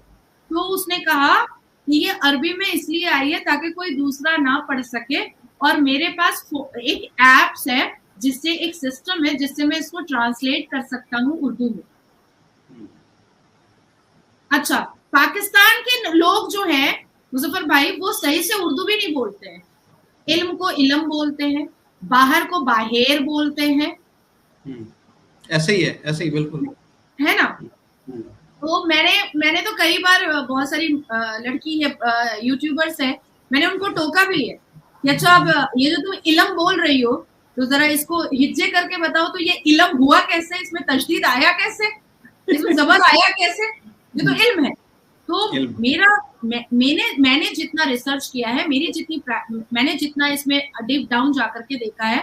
तो उसने कहा कि ये अरबी में इसलिए आई है ताकि कोई दूसरा ना पढ़ सके, और मेरे पास एक एप्स है जिससे, एक सिस्टम है जिससे मैं इसको ट्रांसलेट कर सकता हूँ उर्दू में। अच्छा, पाकिस्तान के लोग जो हैं मुजफ्फर भाई, वो सही से उर्दू भी नहीं बोलते हैं। इल्म को इल्म बोलते हैं, बाहर को बाहेर बोलते हैं। ऐसे ही है, ऐसे ही बिल्कुल है ना। तो मैंने तो कई बार, बहुत सारी लड़की है, यूट्यूबर्स है, मैंने उनको टोका भी है कि अच्छा, अब ये जो तुम इल्म बोल रही हो तो जरा इसको हिज्जे करके बताओ, तो ये इल्म हुआ कैसे, इसमें तशदीद आया कैसे, इसमें जबर आया कैसे? ये तो इल्म है। तो मैंने जितना रिसर्च किया है, मैंने जितना इसमें डीप डाउन जाकर के देखा है,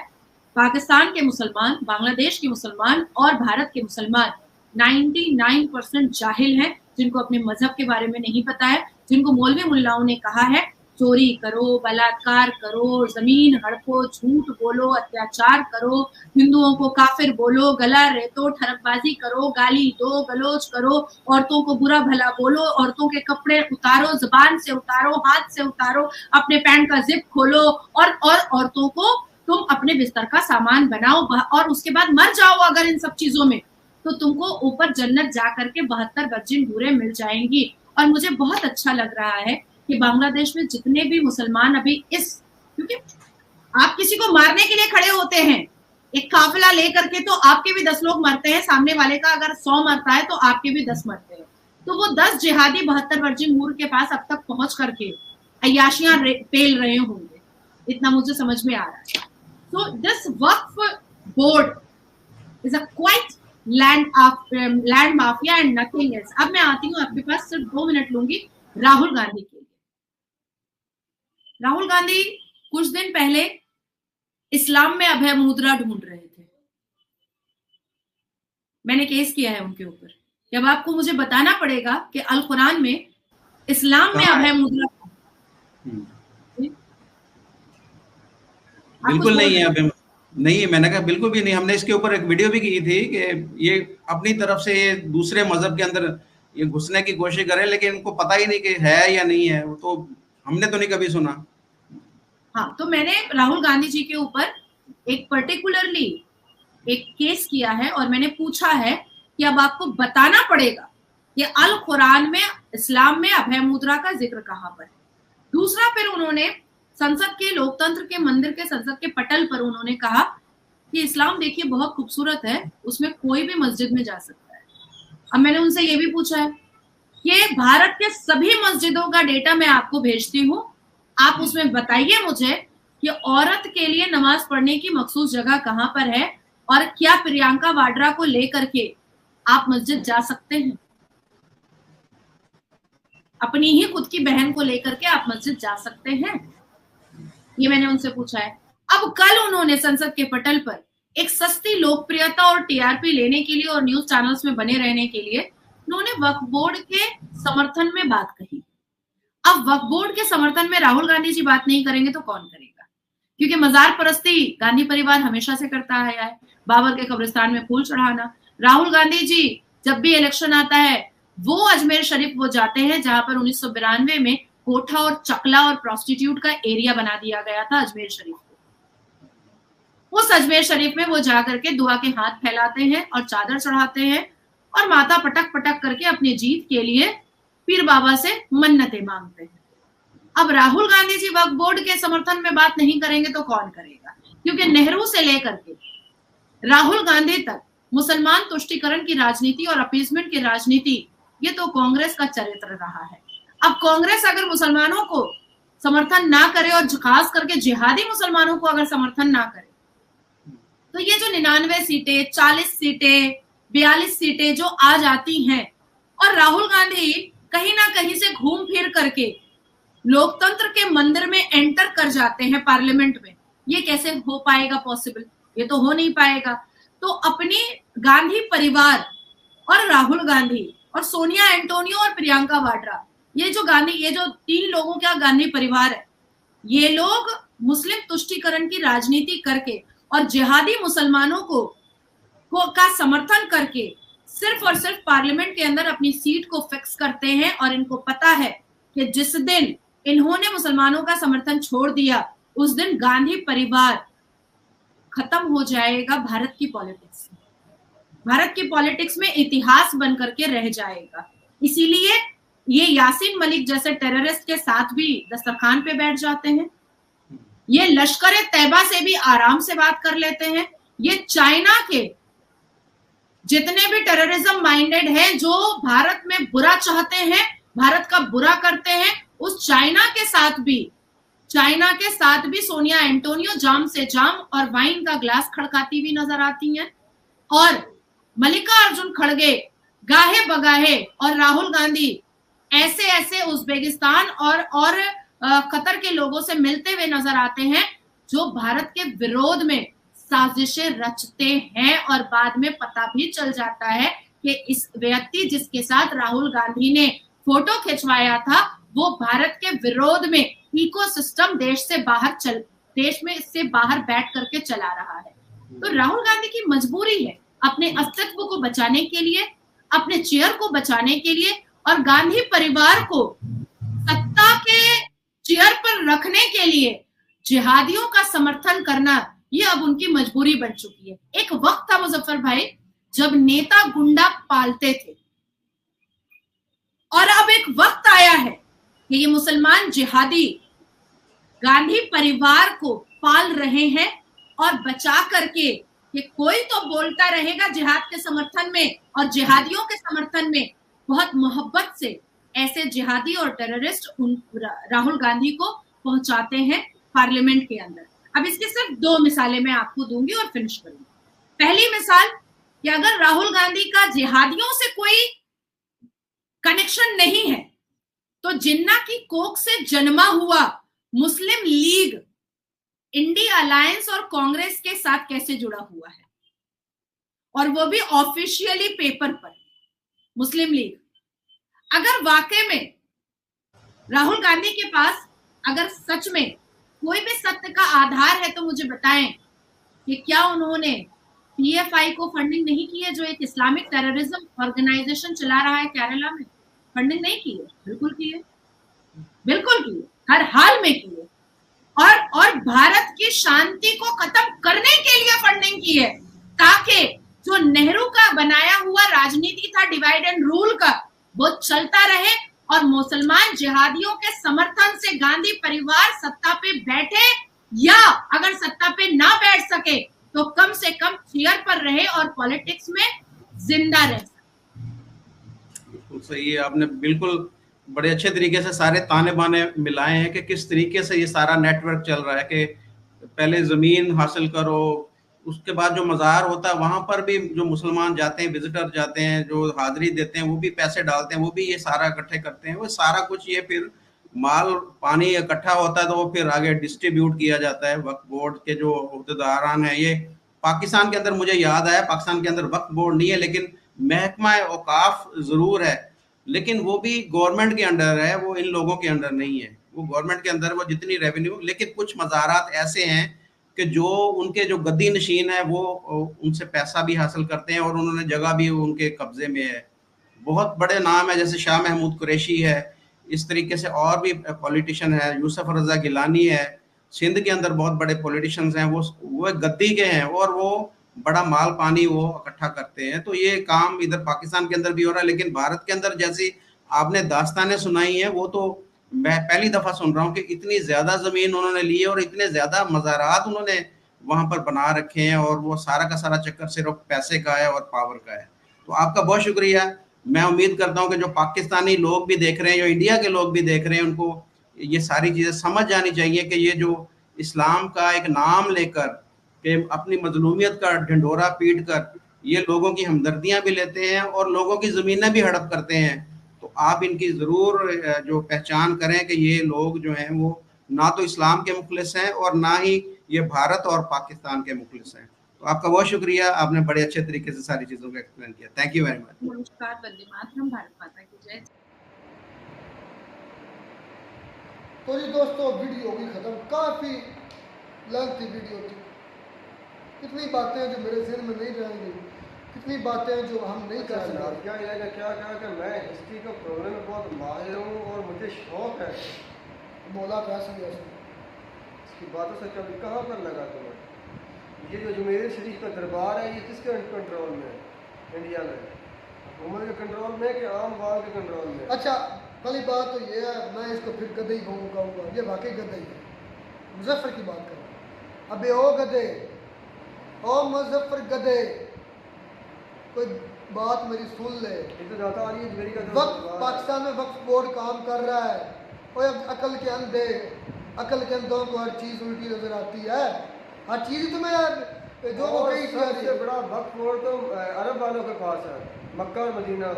पाकिस्तान के मुसलमान, बांग्लादेश के मुसलमान और भारत के मुसलमान 99% जाहिल हैं, जिनको अपने मजहब के बारे में नहीं पता है, जिनको मौलवी मुल्लाओं ने कहा है चोरी करो, बलात्कार करो, जमीन हड़पो, झूठ बोलो, अत्याचार करो, हिंदुओं को काफिर बोलो, गला रेतो, ठरकबाजी करो, गाली दो, गलोच करो, औरतों को बुरा भला बोलो, औरतों के कपड़े उतारो, जुबान से उतारो, हाथ से उतारो, अपने पैंट का जिप खोलो, और औरतों को तुम अपने बिस्तर का सामान बनाओ, और उसके बाद मर जाओ अगर इन सब चीजों में, तो तुमको ऊपर जन्नत जा करके 72 वर्जिन हूरें मिल जाएंगी। और मुझे बहुत अच्छा लग रहा है कि बांग्लादेश में जितने भी मुसलमान अभी क्योंकि आप किसी को मारने के लिए खड़े होते हैं एक काफिला लेकर के, तो आपके भी 10 लोग मरते हैं, सामने वाले का अगर 100 मरता है तो आपके भी 10 मरते हैं। तो वो 10 जिहादी 72 वर्जिन हूर के पास अब तक पहुंच करके अय्याशियां पेल रहे होंगे, इतना मुझे समझ में आ रहा है। So this Waqf board is a quite land mafia and nothing else. अब मैं आती हूँ आपके पास, सिर्फ 2 मिनट लूंगी राहुल गांधी के लिए। राहुल गांधी कुछ दिन पहले इस्लाम में अभय मुद्रा ढूंढ रहे थे। मैंने केस किया है उनके ऊपर। जब आपको मुझे बताना पड़ेगा कि अल कुरान में इस्लाम में अभय मुद्रा बिल्कुल नहीं है, अभी नहीं है। मैंने कहा बिल्कुल भी नहीं। हमने इसके ऊपर एक वीडियो भी की थी कि ये अपनी तरफ से ये दूसरे मजहब के अंदर ये घुसने की कोशिश करे, लेकिन इनको पता ही नहीं कि है या नहीं है, तो हमने तो नहीं कभी सुना। हाँ, तो मैंने राहुल गांधी जी के ऊपर एक पर्टिकुलरली एक केस किया है और मैंने पूछा है कि अब आपको बताना पड़ेगा कि अल कुरान में इस्लाम में अभय मुद्रा का जिक्र कहाँ पर है। दूसरा, फिर उन्होंने संसद के लोकतंत्र के मंदिर के संसद के पटल पर उन्होंने कहा कि इस्लाम देखिए बहुत खूबसूरत है, उसमें कोई भी मस्जिद में जा सकता है। अब मैंने उनसे ये भी पूछा है कि भारत के सभी मस्जिदों का डेटा मैं आपको भेजती हूँ, आप उसमें बताइए मुझे कि औरत के लिए नमाज पढ़ने की मखसूस जगह कहाँ पर है, और क्या प्रियंका वाड्रा को लेकर के आप मस्जिद जा सकते हैं? अपनी ही खुद की बहन को लेकर के आप मस्जिद जा सकते हैं? ये मैंने उनसे पूछा है। अब कल उन्होंने संसद के पटल पर एक सस्ती लोकप्रियता और टीआरपी लेने के लिए और न्यूज चैनल्स में बने रहने के लिए उन्होंने वक्फ बोर्ड के समर्थन में बात कही। अब वक्फ बोर्ड के समर्थन में राहुल गांधी जी बात नहीं करेंगे तो कौन करेगा? क्योंकि मजार परस्ती गांधी परिवार हमेशा से करता आया है, बाबर के कब्रिस्तान में फूल चढ़ाना। राहुल गांधी जी जब भी इलेक्शन आता है वो अजमेर शरीफ वो जाते हैं जहां पर 1992 में कोठा और चकला और प्रोस्टिट्यूट का एरिया बना दिया गया था अजमेर शरीफ को। उस अजमेर शरीफ में वो जाकर के दुआ के हाथ फैलाते हैं और चादर चढ़ाते हैं और माथा पटक पटक करके अपनी जीत के लिए पीर बाबा से मन्नतें मांगते हैं। अब राहुल गांधी जी वक्फ बोर्ड के समर्थन में बात नहीं करेंगे तो कौन करेगा? क्योंकि नेहरू से लेकर के राहुल गांधी तक मुसलमान तुष्टीकरण की राजनीति और अपीजमेंट की राजनीति, ये तो कांग्रेस का चरित्र रहा है। अब कांग्रेस अगर मुसलमानों को समर्थन ना करे और खास करके जिहादी मुसलमानों को अगर समर्थन ना करे, तो ये जो 99 सीटें, 40 सीटें, 42 सीटें जो आ जाती हैं और राहुल गांधी कहीं ना कहीं से घूम फिर करके लोकतंत्र के मंदिर में एंटर कर जाते हैं पार्लियामेंट में, ये कैसे हो पाएगा पॉसिबल? ये तो हो नहीं पाएगा। तो अपनी गांधी परिवार और राहुल गांधी और सोनिया एंटोनियो और प्रियंका वाड्रा, ये जो 3 लोगों का गांधी परिवार है, ये लोग मुस्लिम तुष्टीकरण की राजनीति करके और जिहादी मुसलमानों को का समर्थन करके सिर्फ और सिर्फ पार्लियामेंट के अंदर अपनी सीट को फिक्स करते हैं, और इनको पता है कि जिस दिन इन्होंने मुसलमानों का समर्थन छोड़ दिया उस दिन गांधी परिवार खत्म हो जाएगा भारत की पॉलिटिक्स में, भारत की पॉलिटिक्स में इतिहास बन करके रह जाएगा। इसीलिए ये यासीन मलिक जैसे टेररिस्ट के साथ भी दस्तरखान पे बैठ जाते हैं, ये लश्कर तैयबा से भी आराम से बात कर लेते हैं, ये चाइना के जितने भी टेररिज्म माइंडेड हैं जो भारत में बुरा चाहते हैं, भारत का बुरा करते हैं, उस चाइना के साथ भी सोनिया एंटोनियो जाम से जाम और वाइन का ग्लास खड़काती हुई नजर आती हैं। और मल्लिकार्जुन खड़गे गाहे बगाहे और राहुल गांधी ऐसे ऐसे उज्बेकिस्तान और कतर के लोगों से मिलते हुए नजर आते हैं जो भारत के विरोध में साजिशें रचते हैं, और बाद में पता भी चल जाता है कि इस व्यक्ति जिसके साथ राहुल गांधी ने फोटो खिंचवाया था वो भारत के विरोध में इकोसिस्टम देश में इससे बाहर बैठ करके चला रहा है। तो राहुल गांधी की मजबूरी है अपने अस्तित्व को बचाने के लिए, अपने चेयर को बचाने के लिए, और गांधी परिवार को सत्ता के चेयर पर रखने के लिए जिहादियों का समर्थन करना, ये अब उनकी मजबूरी बन चुकी है। एक वक्त था मुजफ्फर भाई जब नेता गुंडा पालते थे, और अब एक वक्त आया है कि ये मुसलमान जिहादी गांधी परिवार को पाल रहे हैं और बचा करके कि कोई तो बोलता रहेगा जिहाद के समर्थन में, और जिहादियों के समर्थन में बहुत मोहब्बत से ऐसे जिहादी और टेररिस्ट राहुल गांधी को पहुंचाते हैं पार्लियामेंट के अंदर। अब इसके सिर्फ 2 मिसालें मैं आपको दूंगी और फिनिश करूंगी। पहली मिसाल कि अगर राहुल गांधी का जिहादियों से कोई कनेक्शन नहीं है तो जिन्ना की कोख से जन्मा हुआ मुस्लिम लीग इंडिया अलायंस और कांग्रेस के साथ कैसे जुड़ा हुआ है, और वो भी ऑफिशियली पेपर पर। मुस्लिम लीग, अगर वाकई में राहुल गांधी के पास अगर सच में कोई भी सत्य का आधार है तो मुझे बताएं कि क्या उन्होंने पीएफआई को फंडिंग नहीं की है, जो एक इस्लामिक टेररिज्म ऑर्गेनाइजेशन चला रहा है केरला में? फंडिंग नहीं की है? बिल्कुल की है, बिल्कुल की है, हर हाल में की है। और भारत की शांति को खत्म करने के लिए फंडिंग की है, ताकि जो नेहरू का बनाया हुआ राजनीति था डिवाइड एंड रूल का, वो चलता रहे, और मुसलमान जिहादियों के समर्थन से गांधी परिवार सत्ता पे बैठे, या अगर सत्ता पे ना बैठ सके तो कम से कम चेयर पर रहे और पॉलिटिक्स में जिंदा रहे। बिल्कुल सही है, आपने बिल्कुल बड़े अच्छे तरीके से सारे ताने बाने मिलाए हैं कि किस तरीके से ये सारा नेटवर्क चल रहा है कि पहले जमीन हासिल करो, उसके बाद जो मज़ार होता है वहां पर भी जो मुसलमान जाते हैं, विजिटर जाते हैं, जो हाजिरी देते हैं, वो भी पैसे डालते हैं, वो भी ये सारा इकट्ठे करते हैं, वो सारा कुछ ये फिर माल पानी इकट्ठा होता है तो वो फिर आगे डिस्ट्रीब्यूट किया जाता है। वक्फ बोर्ड के जो अहदेदारान है, ये पाकिस्तान के अंदर मुझे याद आया, पाकिस्तान के अंदर वक्फ बोर्ड नहीं है लेकिन महकमा औकाफ जरूर है, लेकिन वो भी गवर्नमेंट के अंडर है, वो इन लोगों के अंडर नहीं है। वो गवर्नमेंट के अंदर वो जितनी रेवेन्यू, लेकिन कुछ मज़ारात ऐसे हैं कि जो उनके जो गद्दी नशीन है वो उनसे पैसा भी हासिल करते हैं और उन्होंने जगह भी उनके कब्जे में है। बहुत बड़े नाम है, जैसे शाह महमूद कुरैशी है, इस तरीके से और भी पॉलिटिशियन है, यूसुफ रजा गिलानी है, सिंध के अंदर बहुत बड़े पॉलिटिशियंस हैं, वो गद्दी के हैं और वो बड़ा माल पानी वो इकट्ठा करते हैं। तो ये काम इधर पाकिस्तान के अंदर भी हो रहा है, लेकिन भारत के अंदर जैसी आपने दास्तानें सुनाई हैं वो तो मैं पहली दफा सुन रहा हूँ कि इतनी ज्यादा जमीन उन्होंने ली है और इतने ज्यादा मज़ारात उन्होंने वहां पर बना रखे हैं, और वो सारा का सारा चक्कर सिर्फ पैसे का है और पावर का है। तो आपका बहुत शुक्रिया। मैं उम्मीद करता हूँ कि जो पाकिस्तानी लोग भी देख रहे हैं, जो इंडिया के लोग भी देख रहे हैं, उनको ये सारी चीजें समझ जानी चाहिए कि ये जो इस्लाम का एक नाम लेकर कि अपनी मजलूमियत का ढिंढोरा पीट कर ये लोगों की हमदर्दियां भी लेते हैं और लोगों की ज़मीनें भी हड़प करते हैं। तो आप इनकी ज़रूर जो पहचान करें कि ये लोग जो हैं वो ना तो इस्लाम के मुखलिस हैं और ना ही ये भारत और पाकिस्तान के मुखलिस हैं। तो आपका बहुत शुक्रिया, आपने बड़े अच्छे तरीके से सारी चीज़ों को एक्सप्लेन किया। Thank you very much. नमस्कार, वंदे मातरम, भारत माता की जय। तो जी दोस्तों वीडियो होगी ख़त्म, काफ़ी लेंथी वीडियो थी, कितनी बातें हैं जो मेरे जहन में नहीं रहेंगी, कितनी बातें हैं जो हम नहीं कर सकते। क्या इलाका क्या कहा कि मैं हिस्ट्री का प्रॉब्लम में बहुत माहिर हूँ और मुझे शौक है। बोला कैसे भी ऐसे इसकी बातों से कभी कहाँ पर लगा तुम्हें? ये जो अजमेर शरीफ का दरबार है ये किसके कंट्रोल में है इंडिया में? हुकूमत के कंट्रोल में कि आम वाल के कंट्रोल में? अच्छा, पहली बात तो ये है, मैं इसको फिर गधे ही कहूँगा, ये वाकई गधे ही है। मुजफ्फर की बात करो, अबे ओ गधे, ओ मुजफ्फर गधे, कोई बात मेरी सुन ले। ये तो दाता अली अजमेरी का वक्त पाकिस्तान में वक्फ बोर्ड काम कर रहा है, और अकल के अंधे, अकल के अंधों को हर चीज़ उल्टी नजर आती है, हर चीज़ तुम्हें जो वो कही सबसे बड़ा वक्फ बोर्ड तो अरब वालों के पास है, मक्का और मदीना।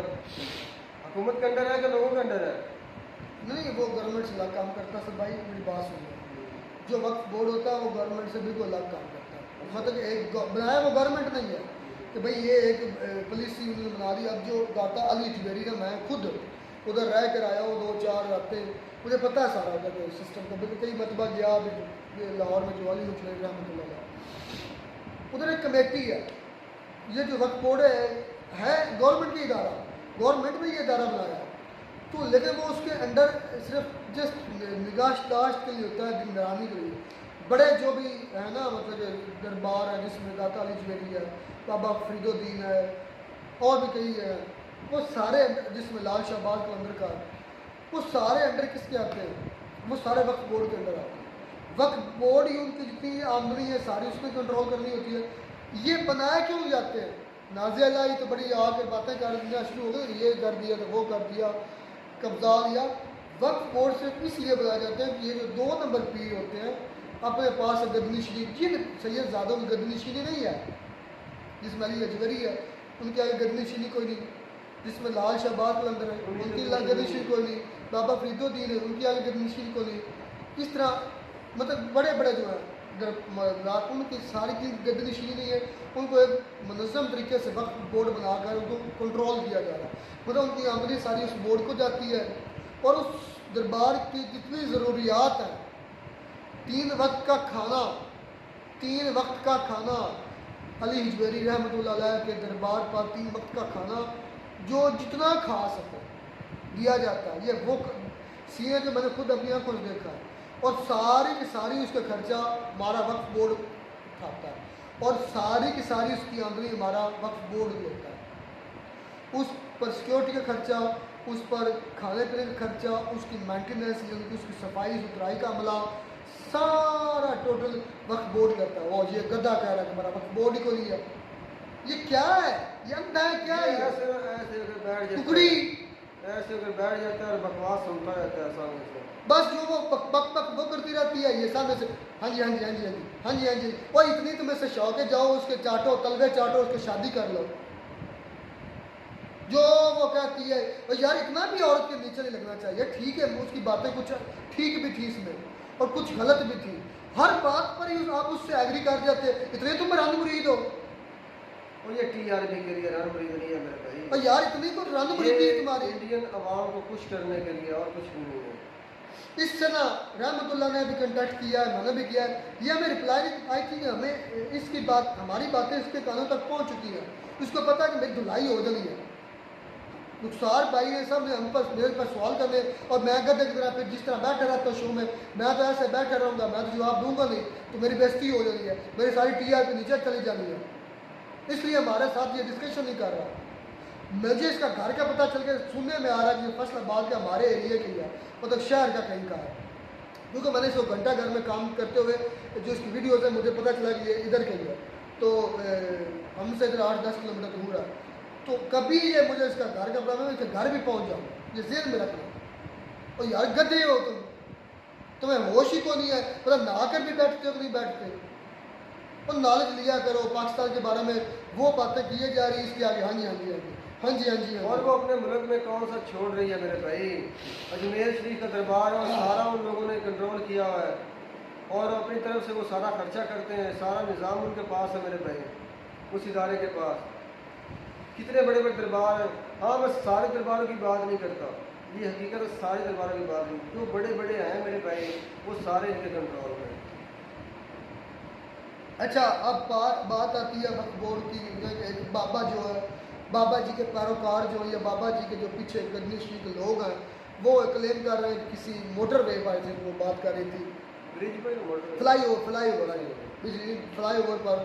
हुकूमत के अंडर है कि लोगों के अंडर है? नहीं, वो गवर्नमेंट से अलग काम करता है। सब भाई मेरी बात सुनिए, जो वक्फ बोर्ड होता है वो गवर्नमेंट से बिल्कुल अलग काम करता है। मतलब एक बनाया वो गवर्नमेंट नहीं है कि भाई ये एक पॉलिसी उन्होंने बना दी। अब जो दाता अली अजमेरी का, मैं खुद उधर रह कर आया हूँ 2-4 रातें, मुझे पता है सारा उधर सिस्टम का। बिल्कुल कई मतबा गया लाहौर में जो अली अजमेरी रहमतुल्लाह, उधर एक कमेटी है। ये जो वक्फ बोर्ड है गवर्नमेंट की इदारा, गवर्नमेंट ने ये इदारा बनाया है, तो लेकिन वो उसके अंडर सिर्फ जस्ट निगाहदाश्त के लिए होता है, निगरानी के लिए। बड़े जो भी है ना, मतलब दरबार है जिसमें दाता अली अजमेरी है, बाबा फरीदुद्दीन है, और भी कई है, वो सारे जिसमें लाल शाहबाज कलंदर का, वो सारे अंडर किसके आते हैं? वो सारे वक्फ बोर्ड के अंडर आते हैं। वक्फ बोर्ड ही उनकी जितनी आमदनी है सारी उसमें कंट्रोल करनी होती है। ये बनाया क्यों जाते हैं? नाज़िया लाई तो बड़ी आकर बातें कर देना शुरू हो गई, ये कर दिया तो वो कर दिया, कब्जा लिया। वक्फ बोर्ड से इसलिए बनाया जाता है कि ये जो 2 नंबर पीर होते हैं अपने पास गदनशीनी, जिन सैयदजादों की गदनशीनी नहीं है, जिसमें अली अजगरी है उनके आगे गदनशीनी कोई नहीं, जिसमें लाल शाहबाज कलंदर है उनकी गदनशीनी कोई नहीं, बाबा फरीदुद्दीन है उनकी आगे गदनशीनी कोई नहीं। इस तरह मतलब बड़े बड़े जो हैं उनकी सारी की गदनशीनी नहीं है, उनको एक मनज़्ज़म तरीके से वक्फ बोर्ड बनाकर उनको कंट्रोल किया जा रहा है। मतलब उनकी आमदनी सारी उस बोर्ड को जाती है, और उस दरबार की जितनी ज़रूरियात हैं, 3 वक्त का खाना, 3 वक्त का खाना, अली अजमेरी रहमतुल्लाह अलैह के दरबार पर 3 वक्त का खाना जो जितना खा सको दिया जाता है। ये वो सीने जो मैंने खुद अपनी आंखों से देखा है, और सारी की सारी उसका खर्चा हमारा वक्फ बोर्ड उठाता है, और सारी की सारी उसकी आमदनी हमारा वक्फ बोर्ड देता है। उस पर सिक्योरिटी का खर्चा, उस पर खाने पीने का खर्चा, उसकी मेंटेनेंस यानी कि उसकी सफाई सुथराई का अमला, सारा टोटल वक्फ बोर्ड करता है। वो ये गद्दा कह रहा है कि हमारा वक्फ बोर्ड ही को नहीं है। ये क्या है? ये अंधा है क्या है? ऐसे अगर बैठ जाता टुकड़ी ऐसे अगर बैठ जाता है और बकवास सुनता रहता है सामने से, बस जो वो पक पक पक वो करती रहती है, ये सामने से हाँ जी हाँ जी हाँ जी हाँ जी हाँ जी हाँ जी, और इतनी तुम्हें से शौक है, जाओ उसके चाटो तलवे चाटो, उसके शादी कर लो। जो वो कहती है और यार इतना भी औरत के नीचे नहीं लगना चाहिए। ठीक है, उसकी बातें कुछ ठीक भी थी इसमें और कुछ गलत भी थी, हर बात पर ही आप उससे एग्री कर जाते, इतने तुम रन मुरीद हो। और ये टीआरपी के लिए रन मुरीद नहीं है मेरे भाई। और यार इतनी तो रन मुरीदी है तुम्हारी इंडियन अवाम को खुश करने के लिए, और कुछ भी नहीं है। इससे ना रहमतुल्लाह ने भी कंटेक्ट किया है, मैंने भी किया है। ये हमें रिप्लाई आई थी कि हमें इसकी बात, हमारी बातें इसके कानों तक पहुंच चुकी है, उसको पता है कि मेरी धुलाई हो जानी है। नुकसार भाई ने सब ने हम पर मेरे पर सवाल करने, और मैं गधे की तरह फिर जिस तरह बैठा रहता हूँ शो में, मैं तो ऐसे बैठा रहूँगा, मैं तो जवाब दूंगा नहीं, तो मेरी बेइज्जती हो जानी है, मेरी सारी टीआरपी नीचे चली जानी है। इसलिए हमारे साथ ये डिस्कशन नहीं कर रहा। मुझे इसका घर का पता चल के सुनने में आ रहा है कि फैसलाबाद के हमारे एरिया के है, मतलब शहर का कहीं का है, क्योंकि मैंने इसको घंटा घर में काम करते हुए जो इसकी वीडियोज़ है मुझे पता चला कि ये इधर के लिए, तो हमसे इधर 8-10 किलोमीटर दूर है। तो कभी ये मुझे इसका घर का पता नहीं, घर भी पहुँच जाऊँ, ये जेल में रखना। और यार गधे हो तुम्हें होश ही को नहीं है, मतलब नहा कर भी बैठते हो कि नहीं बैठते। और नॉलेज लिया करो पाकिस्तान के बारे में, वो बातें किए जा रही इसके आगे हाँ जी हाँ जी हाँ जी हाँ जी हाँ जी। और वो अपने मुल्क में कौन सा छोड़ रही है मेरे भाई? अजमेर शरीफ का दरबार और सारा उन लोगों ने कंट्रोल किया हुआ है, और अपनी तरफ से वो सारा खर्चा करते हैं, सारा निज़ाम उनके पास है मेरे भाई, उस इदारे के पास। कितने बड़े बड़े दरबार हैं। हाँ, मैं सारे दरबारों की बात नहीं करता, ये हकीकत है, सारे दरबारों की बात नहीं, जो बड़े बड़े हैं मेरे भाई वो सारे इनके कंट्रोल में। अच्छा, अब बात आती है वक्फ बोर्ड की। एक बाबा जो है, बाबा जी के पैरोकार जो हैं या बाबा जी के जो पीछे गजनी स्ट्रीट के लोग हैं, वो क्लेम कर रहे हैं कि किसी मोटर वे पर थे, वो बात कर रही थी ब्रिज पर फ्लाई ओवर बिजली फ्लाई ओवर पर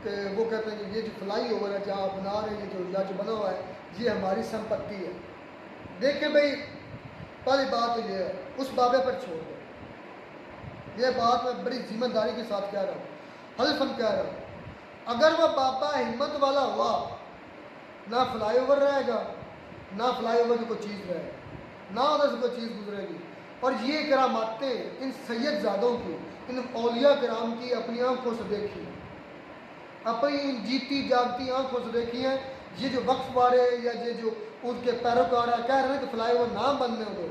कि वो कहते हैं कि ये जो फ्लाई ओवर है जहाँ बना रहे हैं, ये जो बना हुआ है, ये हमारी संपत्ति है। देखिए भाई, पहली बात तो ये है, उस बाबे पर छोड़ दो। ये बात मैं बड़ी जिम्मेदारी के साथ कह रहा हूँ, हल्फन कह रहा हूँ। अगर वह बाबा हिम्मत वाला हुआ, ना फ्लाई ओवर रहेगा, ना फ्लाई ओवर की कोई चीज़ रहेगा, ना उधर से कोई चीज़ गुजरेगी। और ये करामातें इन सैयदजादों की, इन औलिया कराम की अपनी आंखों से देखी, अपनी इन जीती जागती आंखों से देखी हैं। ये जो वक्फ वाले या ये जो उनके पैरोकार कह रहे हैं कि फ्लाई ओवर ना बनने दो,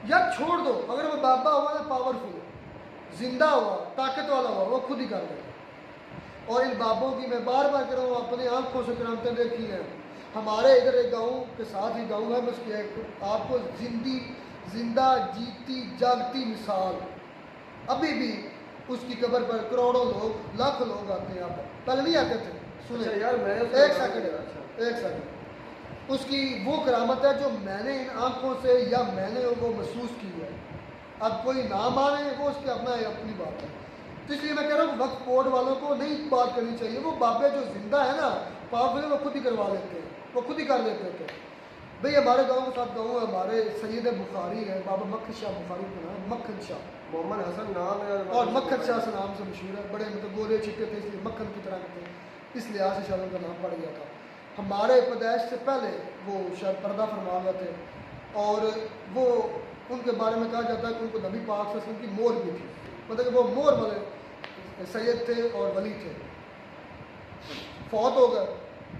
यार छोड़ दो। अगर वो बाबा हुआ ना पावरफुल, जिंदा हुआ, ताकत वाला हुआ, वो खुद ही कर देगा। और इन बाबों की मैं बार बार कह रहा हूँ, अपनी आंखों से करामतें देखी हैं। हमारे इधर एक गाँव के साथ ही गाँव है, मैं उसकी आपको जिंदा जीती जागती मिसाल, अभी भी उसकी कब्र पर करोड़ों लोग, लाखों लोग आते हैं। यहाँ पर पहले नहीं आते थे। सुने अच्छा यार, मैं एक सेकंड, उसकी वो करामत है जो मैंने इन आंखों से या मैंने वो महसूस की है। अब कोई ना माने, वो उसकी अपनी बात है। तो इसलिए मैं कह रहा हूँ वक्फ बोर्ड वालों को नहीं बात करनी चाहिए। वो बाबे जो जिंदा है ना, पावरफुल, वो खुद ही करवा लेते हैं, वो खुद ही कर लेते थे। भाई हमारे गांव के साथ गाँव है, हमारे सैयद बुखारी है, बाबा मक्खन शाह बुखारी का नाम, मक्खन शाह, मोहम्मद हसन नाम है और मक्खन शाह से नाम से मशहूर है। बड़े मतलब गोरे चिट्टे थे, इसलिए मक्खन की तरह के थे, इस लिहाज से शायद उनका नाम पड़ गया था। हमारे पैदाइश से पहले वो शायद पर्दा फरमा हुए थे, और वो उनके बारे में कहा जाता है कि उनको नबी पाक से उनकी मोर भी थी, मतलब कि वो मोर वाले सैयद थे और वली थे। फौत हो गए,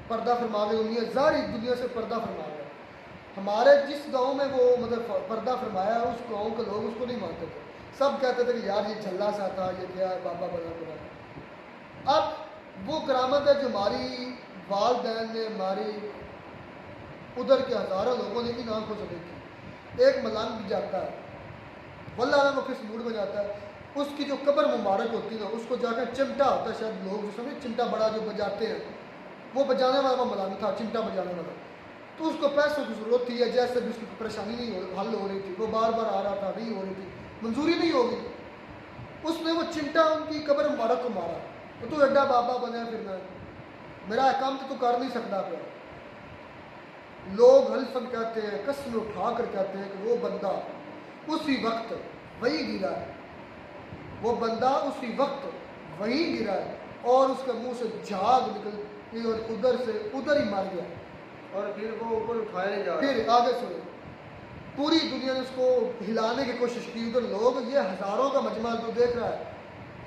पर्दा फरमा गए, दुनिया सारी दुनिया से पर्दा फरमा गए। हमारे जिस गांव में वो मतलब पर्दा फरमाया, उस गांव के लोग उसको नहीं मानते थे। सब कहते थे कि यार ये झल्ला सा था, ये क्या है, बाबा बना। अब वो करामत है जो हमारी वालदैन ने, हमारी उधर के हज़ारों लोगों ने इन आंखों से देखी। एक मलांग भी जाता है, वल्लाह वो किस मूड में जाता है, उसकी जो कब्र मुबारक होती है ना, उसको जाकर चिमटा होता है, शायद लोग जो समझे चिमटा बड़ा जो बजाते हैं, वो बजाने वाला मलांग था, चिमटा बजाने वाला। तो उसको पैसों की ज़रूरत थी, या जैसे भी उसकी परेशानी नहीं हल हो रही थी, वो बार बार आ रहा था, नहीं हो रही थी, मंजूरी नहीं होगी, उसने वो चिमटा उनकी कब्र मुबारक को मारा। तो तू एड्डा बाबा बना, फिर मैं मेरा काम तो तू कर नहीं सकता। फिर लोग हल्फन कहते हैं, कसम उठा कर कहते हैं कि वो बंदा उसी वक्त वही गिरा है, वो बंदा उसी वक्त वही गिरा है, और उसके मुंह से झाग निकल और उधर से उधर ही मर गया। और फिर वो ऊपर उठाया नहीं जा रहा। फिर आगे सुनो, पूरी दुनिया ने उसको हिलाने की कोशिश की। उधर लोग, ये हज़ारों का मजमा तो देख रहा है,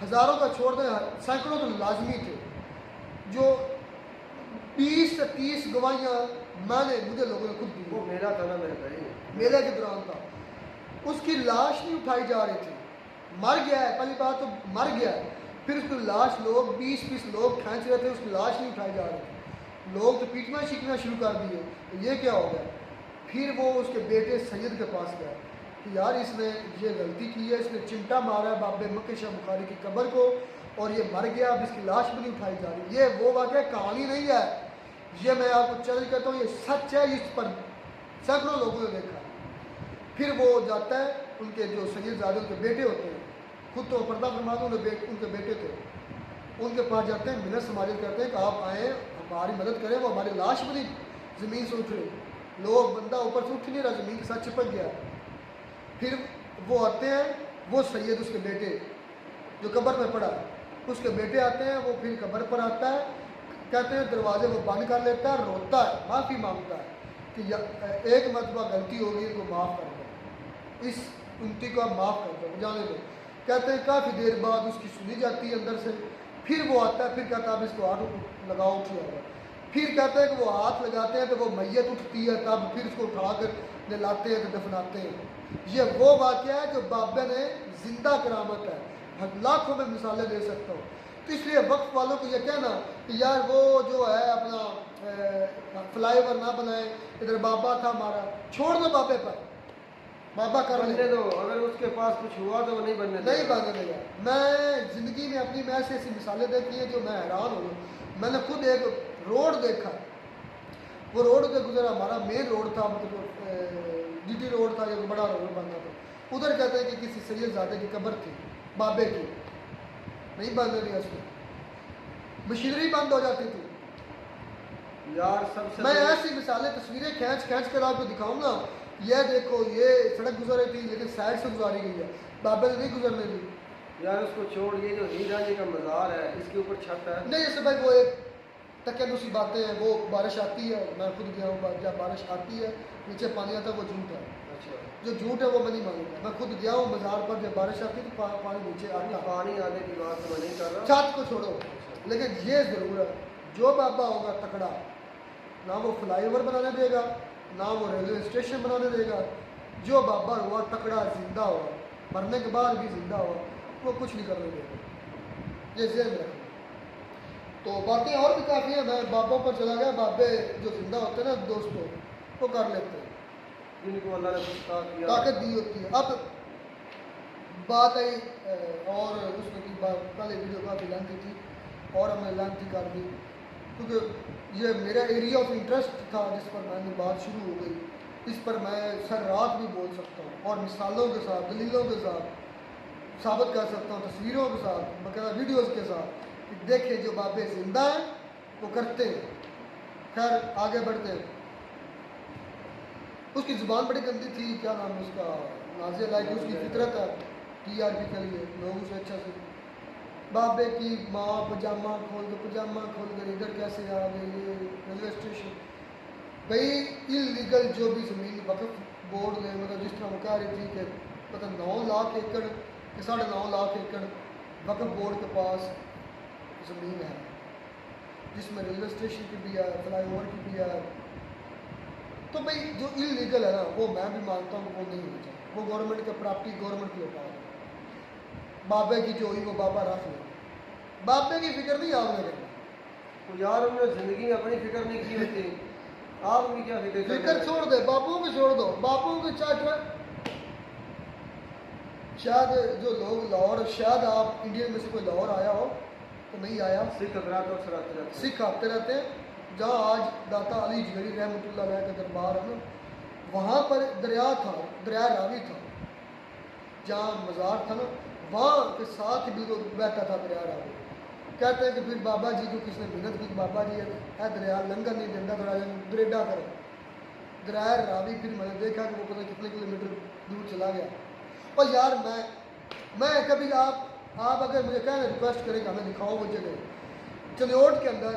हज़ारों का छोड़ दे, सैकड़ों तो लाजमी थे, जो 20 से 30 गवाहियाँ मुझे लोगों ने खुद दी। वो मेला था ना मेरे भाई, मेले के दौरान था। उसकी लाश नहीं उठाई जा रही थी, मर गया है, पहली बात तो मर गया है। फिर उसकी लाश लोग 20-20 लोग खींच रहे थे, उसकी लाश नहीं उठाई जा रही थी। लोग तो पीटना सीखना शुरू कर दिए, तो ये क्या हो गया। फिर वो उसके बेटे सैयद के पास गया कि यार इसने ये गलती की है, इसने चिमटा मारा है बाबे मक्खन शाह बुखारी की कब्र को, और ये मर गया, अब इसकी लाश भी नहीं उठाई जा रही। ये वो वाक़या कहानी नहीं है, ये मैं आपको चैलेंज करता हूँ, ये सच है, इस पर सैकड़ों लोगों ने देखा। फिर वो जाता है, उनके जो सैयदजादे उनके बेटे होते हैं, खुद तो पर्दा फरमा दो, उनके बेटे थे, उनके पास जाते हैं, मिन्नत समाजत करते हैं कि आप आएँ हमारी मदद करें, वो हमारी लाश भी नहीं ज़मीन से उठ रही, लोग बंदा ऊपर से उठ नहीं रहा, ज़मीन के साथ चिपक गया। फिर वो आते हैं, वो सैयद उसके बेटे जो कब्र में पड़ा, उसके बेटे आते हैं, वो फिर कब्र पर आता है, कहते हैं दरवाजे को बंद कर लेता है, रोता है, माफ़ी मांगता है कि एक मरतबा गलती होगी, इनको माफ़ कर दो, इस उनती को आप माफ़ कर दो, जाने दो। कहते हैं काफ़ी देर बाद उसकी सुनी जाती है अंदर से। फिर वो आता है, फिर कहता है अब इसको हाथ लगाओ, उठ जाएगा। फिर कहते हैं कि वो हाथ लगाते हैं तो वो मैयत उठती है, तब फिर उसको उठा कर नहलाते हैं तो दफनाते हैं। ये वो वाक़या है जो बाबा ने जिंदा करामत है, लाखों में मिसालें दे सकता हूँ। तो इसलिए वक्त वालों को यह कहना कि यार वो जो है अपना फ्लाईओवर ना बनाए, इधर बाबा था हमारा, छोड़ दो बाबे पर, बाबा कर बनने दो, अगर उसके पास कुछ हुआ तो वो नहीं बनने नहीं बनने देगा। मैं जिंदगी ज़िंदगी में अपनी मैं ऐसी मिसालें देखी हैं जो मैं हैरान हूँ। मैंने खुद एक रोड देखा, वो रोड पे गुजरा, हमारा मेन रोड था, मतलब जीटी रोड था, एक बड़ा रोड बनना था। उधर कहते हैं कि किसी सैयदजादे की कब्र थी, बाबे की, नहीं बंद रही उसमें, मशीनरी बंद हो जाती थी यार। सबसे मैं ऐसी मिसालें तस्वीरें खींच खींच कर आपको दिखाऊं ना, ये देखो ये सड़क गुजर रही थी लेकिन साइड से गुजारी गई है, बाबे ने नहीं गुजरने दी। यार उसको छोड़, ये जो हीरा जी का मज़ार है इसके ऊपर छत है। नहीं जैसे भाई वो एक तकनुसी बातें हैं, वो बारिश आती है, मैं खुद गया हूँ, जब बारिश आती है नीचे पानी आता है, वो झूठ है। अच्छा, जो झूठ है वो मैं नहीं मानूंगा। मैं खुद गया हूँ मज़ार पर, जब बारिश आती है तो पानी नीचे आता है। पानी आने की बात तो मैं नहीं कर रहा। छत को छोड़ो, लेकिन ये ज़रूर है जो बाबा होगा तकड़ा, ना वो फ्लाईओवर बनाने देगा, ना वो रेलवे स्टेशन बनाने देगा। जो बाबा हुआ तकड़ा, जिंदा हुआ, मरने के बाद भी जिंदा हुआ, वो कुछ नहीं करने देगा, ये ज़हन में रखना। तो बातें और भी काफ़ी हैं, मैं बाबों पर चला गया। बाबे जो जिंदा होते हैं ना दोस्तों, वो कर लेते हैं, जिनको अल्लाह ने कुछ ताकत दी होती है। अब बात आई और उसमें की बात, पहले वीडियो काफ़ी लेंथी थी और हमने लेंथी कर दी, क्योंकि ये मेरा एरिया ऑफ इंटरेस्ट था जिस पर मैंने बात शुरू हो गई। इस पर मैं सर रात भी बोल सकता हूँ और मिसालों के साथ, दलीलों के साथ साबित कर सकता हूँ, तस्वीरों के साथ, बकायदा वीडियोज़ के साथ, कि देखिए जो बाबे जिंदा हैं वो करते हैं। खैर आगे बढ़ते हैं। उसकी ज़ुबान बड़ी गंदी थी, क्या नाम है उसका, नाज़िया लाइक, उसकी फितरत है TRP के लिए, लोग उसे अच्छा से, बाबे की माँ पजामा खोल कर इधर कैसे आ गई, ये रेलवे स्टेशन। भाई इलीगल जो भी ज़मीन वक्फ बोर्ड ने, मतलब जिस तरह वो कह रही थी कि पता 9 लाख एकड़ कि 9.5 लाख एकड़ वक्फ बोर्ड के पास ज़मीन है, जिसमें रेलवे स्टेशन की भी है, फ्लाईओवर की भी है। तो भाई जो इलीगल है ना, वो मैं भी मानता हूँ वो नहीं होना चाहिए, वो गवर्नमेंट का प्रॉपर्टी, गवर्नमेंट के ऊपर है। बाबे की जो हुई वो बाबा रख ले, बाबे की फिक्र नहीं आपने करना। तो यार उन्होंने ज़िंदगी में अपनी फिक्र नहीं की होती, आप उनकी क्या फिक्र कर फिक्र रहे हैं? छोड़ दे, बाबुओं को छोड़ दो, बाबुओं को चाट। शायद जो लोग लाहौर, शायद आप इंडिया में से कोई लाहौर आया हो तो नहीं आया, सिख हजरात और सराते रहते हैं। सिख आते रहते हैं। जहाँ आज दाता अली जगरी रहमतुल्लाह अलैह का दरबार है ना, वहाँ पर दरिया था, दरिया रावी था, जहाँ मज़ार था ना, वहाँ के साथ ही बिल्कुल बहता था दरिया रावी। कहते हैं कि फिर बाबा जी को किसने मिन्नत की, बाबा जी है दरिया लंगर नहीं देता, थोड़ा दरेडा करो दरिया रावी। फिर मैंने देखा कि वो पता कितने किलोमीटर दूर चला गया। और यार मैं कभी आप अगर मुझे कहना रिक्वेस्ट करें कि हमें दिखाओ वो जगह चलियोट के अंदर,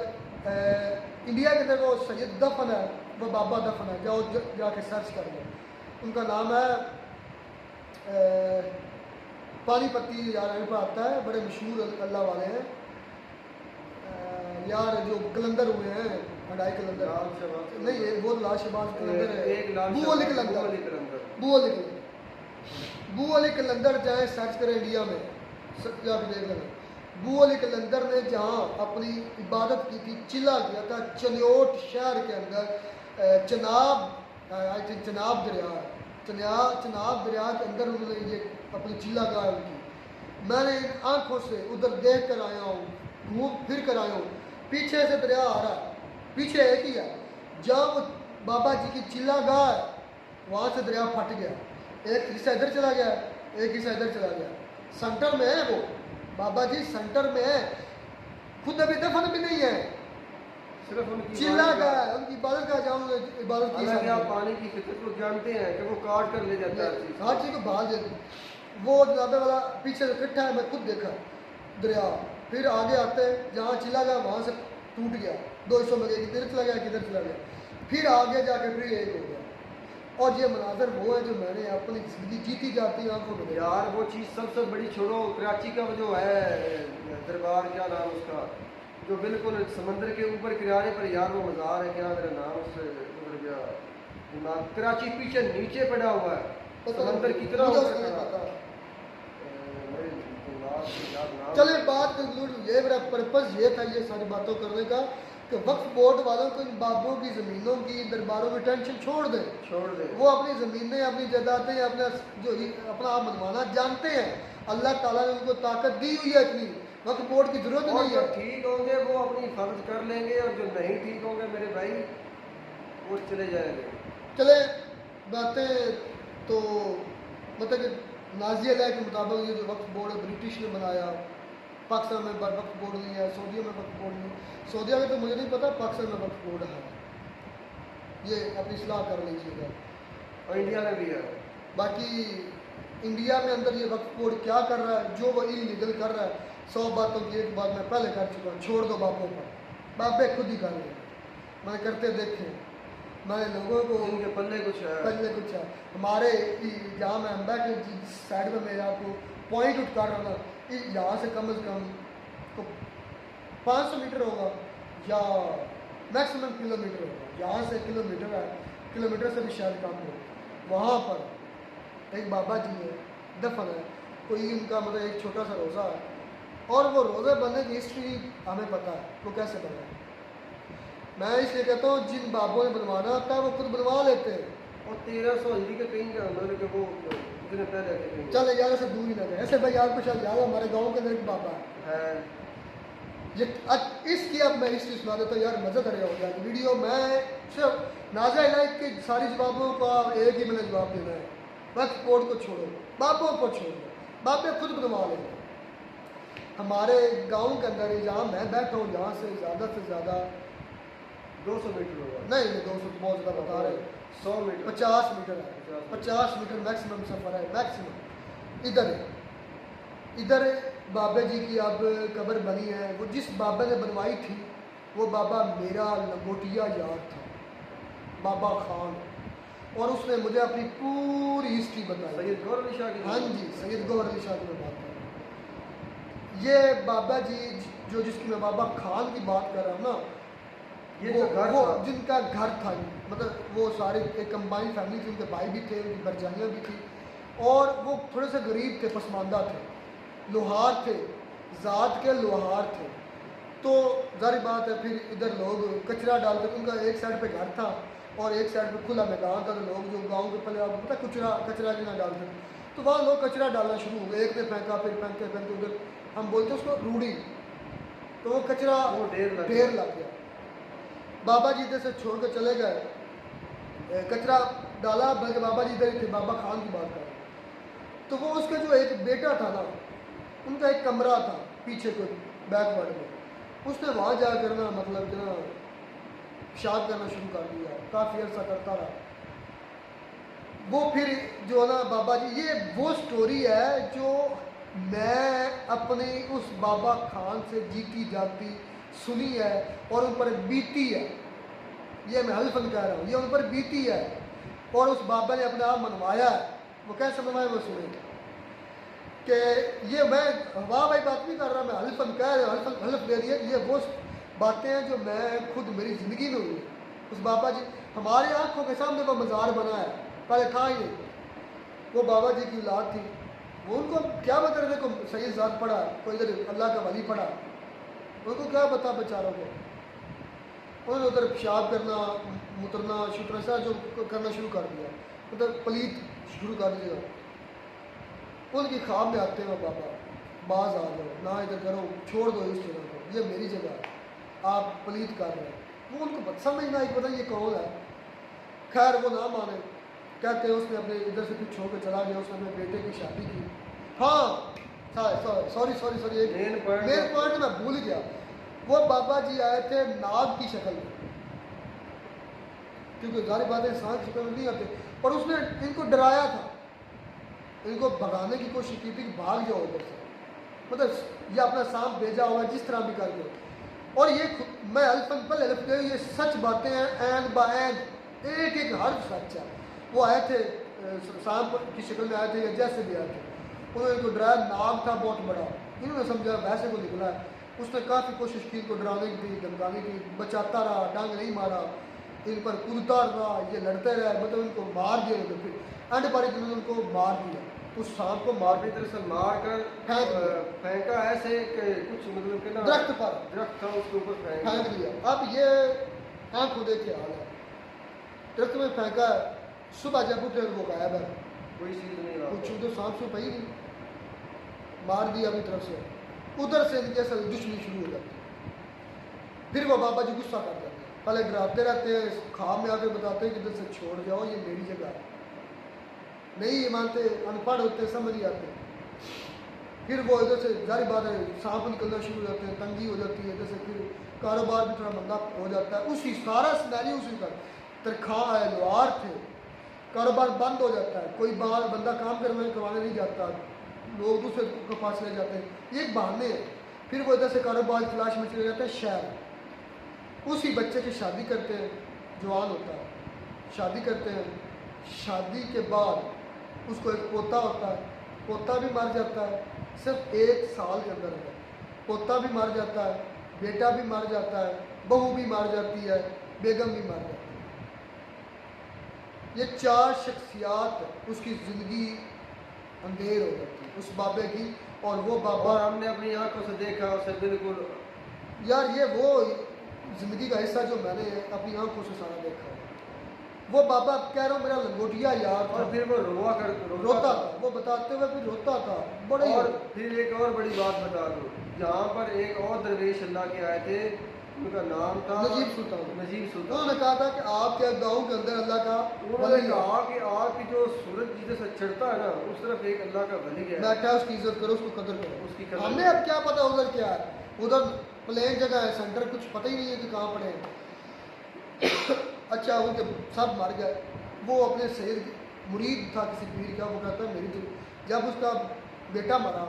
इंडिया के अंदर वो सैयद दफन है, वो बाबा दफन है, जाओ जाके सर्च कर लो। उनका नाम है पानीपत्ती, यार पर आता है, बड़े मशहूर अल्लाह वाले हैं यार, जो कलंदर हुए हैं, हडाई कलंदर नहीं है वो, लाल शहबाज कलंदर है, बू अली कलंदर, बू अली कलंदर जाए सर्च करें इंडिया में, जाके देख लेना। बू अली कलंदर ने जहाँ अपनी इबादत की थी, चिल्ला किया था चलियोट शहर के अंदर, चनाब आई थिंक चनाब दरिया है, चनाब दरिया के अंदर उन्होंने ये अपनी चिल्ला गाय की। मैंने इन आँखों से उधर देख कर आया हूँ, घूम फिर कर आया हूँ। पीछे से दरिया आ रहा है, पीछे एक ही है, जब बाबा जी की चिल्ला गाय, वहाँ से दरिया फट गया, एक हिस्सा इधर चला गया, एक हिस्सा इधर चला गया, सेंटर में है वो बाबा जी, सेंटर में है, खुद अभी दफन भी नहीं है, सिर्फ उनकी चिल्ला गया, उनकी इबादत का जाऊँ इबादत की। हालांकि आप पानी की फिक्र को जानते हैं कि वो काट कर ले जाता है चीज़। हर चीज़ को भाग देती, वो जनाबे वाला पीछे से इकट्ठा है, मैं खुद देखा दरिया। फिर आगे आते हैं, जहाँ चिल्ला गया वहाँ से टूट गया, 200 में गया, किधर चला गया किधर चला गया, फिर आगे जाके फिर एक हो गया। और ये मनाजर वो है जो मैंने अपनी जिंदगी जीती जाती आंखों में। यार वो चीज़ सबसे बड़ी छोड़ो, कराची का वो जो है दरबार, क्या नाम उसका, जो बिल्कुल समंदर के ऊपर किनारे पर, यार वो मज़ार है, क्या मेरा नाम उससे गुजर गया दिमाग, कराची पीछे नीचे पड़ा हुआ है, समंदर कितना ऊपर। चले बात कंक्लूड, ये मेरा पर्पज़ ये था, ये सारी बातों करने का, कि वक्फ बोर्ड वालों को इन बाबों की ज़मीनों की, दरबारों की टेंशन छोड़ दें। वो अपनी ज़मीनें, अपनी जायदादें, अपना जो अपना आप मनवाना जानते हैं, अल्लाह ताला ने उनको ताकत दी हुई है इतनी, वक्त बोर्ड की जरूरत और नहीं जो है। ठीक होंगे वो अपनी फर्ज कर लेंगे, और जो नहीं ठीक होंगे मेरे भाई वो चले जाएंगे। चले बातें तो मतलब कि नाज़िया लाह के मुताबिक ये जो वक्फ बोर्ड है ब्रिटिश ने बनाया, पाकिस्तान में वक्फ बोर्ड नहीं है, सऊदीया में वक्फ बोर्ड नहीं, सऊदीया में तो मुझे नहीं पता, पाकिस्तान में वक्फ बोर्ड है, ये अपनी इस्लाह कर लीजिएगा। और इंडिया में भी है। बाकी इंडिया में अंदर ये वक्फ बोर्ड क्या कर रहा है, जो वो इलीगल कर रहा है, 100 बातों की एक बात मैं पहले कर चुका हूँ, छोड़ दो बापों पर, बापे खुद ही कर लेंगे, मैंने करते देखे, मैंने लोगों को उनके पल्ले कुछ है। पहले कुछ है। हमारे जहाँ मैं अम्बा के जिस साइड में मैं आपको पॉइंट उठ कर रहा था, यहाँ से कम तो 500 मीटर होगा या मैक्सिमम किलोमीटर होगा, यहाँ से किलोमीटर है, किलोमीटर से भी शायद कम हो। वहाँ पर एक बाबा जी है, दफन है, कोई उनका मतलब एक छोटा सा रोज़ा है, और वो रोज़े बनने की हिस्ट्री हमें पता है वो कैसे बना है। मैं इसलिए कहता हूँ जिन बाबों ने बनवाना होता है वो खुद बनवा लेते हैं। और 1300 हिजरी के कहीं का मतलब कि वो इतने पहले के कहीं चल यार से दूर ही ना गए, ऐसे भाई आपको शायद याद है हमारे गांव के अंदर एक बाबा है, है। ये इसकी अब मैं हिस्ट्री सुना देता हूँ यार, मज़ा करेगा हो जाएगा वीडियो। मैं सिर्फ नाज़िया इलाही के सारी जवाबों का एक ही मैंने जवाब देना है, वक्त बोर्ड को छोड़ो, बाबों को छोड़ो, बाबे खुद बनवा लेंगे। हमारे गांव के अंदर जहाँ मैं बैठा हूँ, यहाँ से ज़्यादा 200 मीटर होगा। नहीं 200 बहुत ज़्यादा बता रहे, 100 मीटर 50 मीटर है, 50 मीटर मैक्सिमम सफ़र है, मैक्सिमम। इधर बाबा जी की अब कब्र बनी है, वो जिस बाबा ने बनवाई थी वो बाबा मेरा लंगोटिया यार था, बाबा खान, और उसने मुझे अपनी पूरी हिस्ट्री बताई। सैयद गौहर अली शाह की। हाँ जी, सैयद गौहर अली शाह की मैं बात कर रहा हूँ। ये बाबा जी जो जिसकी मैं बाबा खान की बात कर रहा हूँ ना, ये वो, तो घर वो था। जिनका घर था, मतलब वो सारे एक कंबाइंड फैमिली थी, उनके भाई भी थे, उनकी भरजाइयाँ भी थी, और वो थोड़े से गरीब थे, पसमानदा थे, लोहार थे, ज़ात के लोहार थे। तो जारी बात है फिर इधर लोग कचरा डालते, उनका एक साइड पे घर था और एक साइड पे खुला मैदान था, तो लोग जो गांव के पहले आपको पता कचरा ना डालते, तो वहाँ लोग कचरा डालना शुरू हो गए, एक ने फेंका, फिर फेंकते उधर, हम बोलते उसको रूढ़ी, तो वो कचरा वो ढेर लग गया। बाबा जी इधर से छोड़ कर चले गए, कचरा डाला, बल्कि बाबा जी इधर ही थे, बाबा खान की बात कर रहे हैं। तो वो उसका जो एक बेटा था ना, उनका एक कमरा था पीछे को बैकवर्ड में, उसने वहाँ जाकर ना मतलब कि ना पेशाब करना शुरू कर दिया, काफ़ी अर्सा करता रहा। वो फिर जो है ना बाबा जी, ये वो स्टोरी है जो मैं अपने उस बाबा खान से जीती जाती सुनी है और उन पर बीती है, ये मैं हल्फन कह रहा हूँ, ये उन पर बीती है और उस बाबा ने अपने आप मनवाया है। वो कैसे मनवाया वो सुने कि ये मैं वाह भाई बात नहीं कर रहा, मैं हल्फन कह रहा हूँ, हल्फ दे दिया। ये वो बातें हैं जो मैं खुद मेरी ज़िंदगी में हुई। उस बाबा जी हमारी आंखों के सामने वो मज़ार बना है, पहले था ही नहीं। वो बाबा जी की औलाद थी, वो उनको क्या बता रहे थे, को सैयद ज़ात पढ़ा, कोई इधर अल्लाह का वली पढ़ा, उनको क्या बता बेचारों को। उन्होंने उधर पेशाब करना, मुतरना, शुतरना सा जो करना शुरू कर दिया, उधर पलीत शुरू कर दिया। उनकी ख्वाब में आते हैं बाबा, बाज आ जाओ, ना इधर करो, छोड़ दो इस जगह को, ये मेरी जगह है, आप पलीत कर रहे हैं। वो उनको समझ ना एक पता ये कौन है। खैर वो ना माने, कहते हैं उसने अपने इधर से कुछ छोड़ चला गया, उसने अपने बेटे की शादी की। हाँ सॉरी एक मेन पॉइंट मैं भूल गया। वो बाबा जी आए थे नाग की शक्ल में, क्योंकि सारी बातें इंसान की शक्ल में नहीं आते, और उसने इनको डराया था, इनको भगाने की कोशिश की थी कि भाग जाओ उधर से, मतलब ये अपना सांप भेजा हुआ जिस तरह भी करके। और ये मैं अल्फन पल अल्फ गई, ये सच बातें हैं, एन बा एन, एक एक हर्फ सच है। वो आए थे सांप की शक्ल में आए थे या जैसे भी आए थे, उन्होंने इनको डराया, नाग था बहुत बड़ा, इन्होंने समझा वैसे को निकला है। उसने काफ़ी कोशिश की इनको डराने की, धमकाने की, बचाता रहा, डांग नहीं मारा, इन पर कूदता रहा, ये लड़ते रहे, मतलब इनको मार दिया। तो फिर एंड पर इन्होंने उनको मार दिया, उस सांप को मार अपनी तरह से मार कर फेंका ऐसे कि कुछ मतलब कि ना दरख्त पर दरख्त था उसके ऊपर फेंक दिया। अब ये आँखों देखे हाल है, दरख्त में फेंका, सुबह जब उठे वो गायब है, कोई चीज़ नहीं रहा। कुछ तो सांप से पही नहीं। मार दिया अपनी तरफ से, उधर से इनकी असल दुश्मनी शुरू हो जाती है। फिर वो बाबा जी गुस्सा कर जाते हैं, पहले डराते रहते हैं, ख्वाब में आके बताते हैं कि इधर से छोड़ जाओ, ये मेरी जगह है। नहीं ये मानते, अनपढ़ होते, समझ नहीं आते। फिर वो इधर से जारी बात है, सांप निकलना शुरू हो जाते हैं, तंगी हो जाती है, जैसे फिर कारोबार भी थोड़ा मंदा हो जाता है। उसी सारा सिनेरियो उसी का तरखा है, लोहार थे, कारोबार बंद हो जाता है, कोई बाहर बंदा काम करवाने नहीं जाता, लोग दूसरे के पास चले जाते हैं, ये एक बहाने हैं। फिर वो इधर से कारोबार तलाश में चले जाते हैं शहर। उसी बच्चे की शादी करते हैं, जवान होता है, शादी करते हैं। शादी के बाद उसको एक पोता होता है, पोता भी मर जाता है, सिर्फ 1 साल के अंदर है। पोता भी मर जाता है, बेटा भी मर जाता है, बहू भी मर जाती है, बेगम भी मर जाती है। ये 4 शख्सियात उसकी ज़िंदगी अंधेर हो जाती है उस बाबे की। और वो बाबा, और हमने अपनी आंखों से देखा उसे बिल्कुल, यार ये वो ज़िंदगी का हिस्सा जो मैंने अपनी आंखों से सारा देखा है। वो बाबा कह रहा हूँ मेरा लंगोटिया यार था, और फिर वो रोता था, वो बताते हुए फिर रोता था बड़े। और फिर एक और बड़ी बात बता दूं, जहाँ पर एक और दरवेश अल्लाह के आए थे, उनका नाम था नजीब सुल्तान। नजीब सुल्तान। उन्होंने कहा था कि आपके गांव के अंदर अल्लाह का उन्होंने वली है, कहा कि आपकी जो सूरज जिधर से चढ़ता है ना, उस तरफ एक अल्लाह का वली है, बैठा है, उसकी इज्जत करो, उसको कदर करो। उसकी कदर हमें अब क्या पता उधर क्या है, उधर प्लेन जगह है, सेंटर कुछ पता ही नहीं है कि कहाँ पड़े हैं। अच्छा उनके सब मर गए। वो अपने सैयद मुरीद था किसी पीर का, वो कहता है मेरी जब उसका बेटा मरा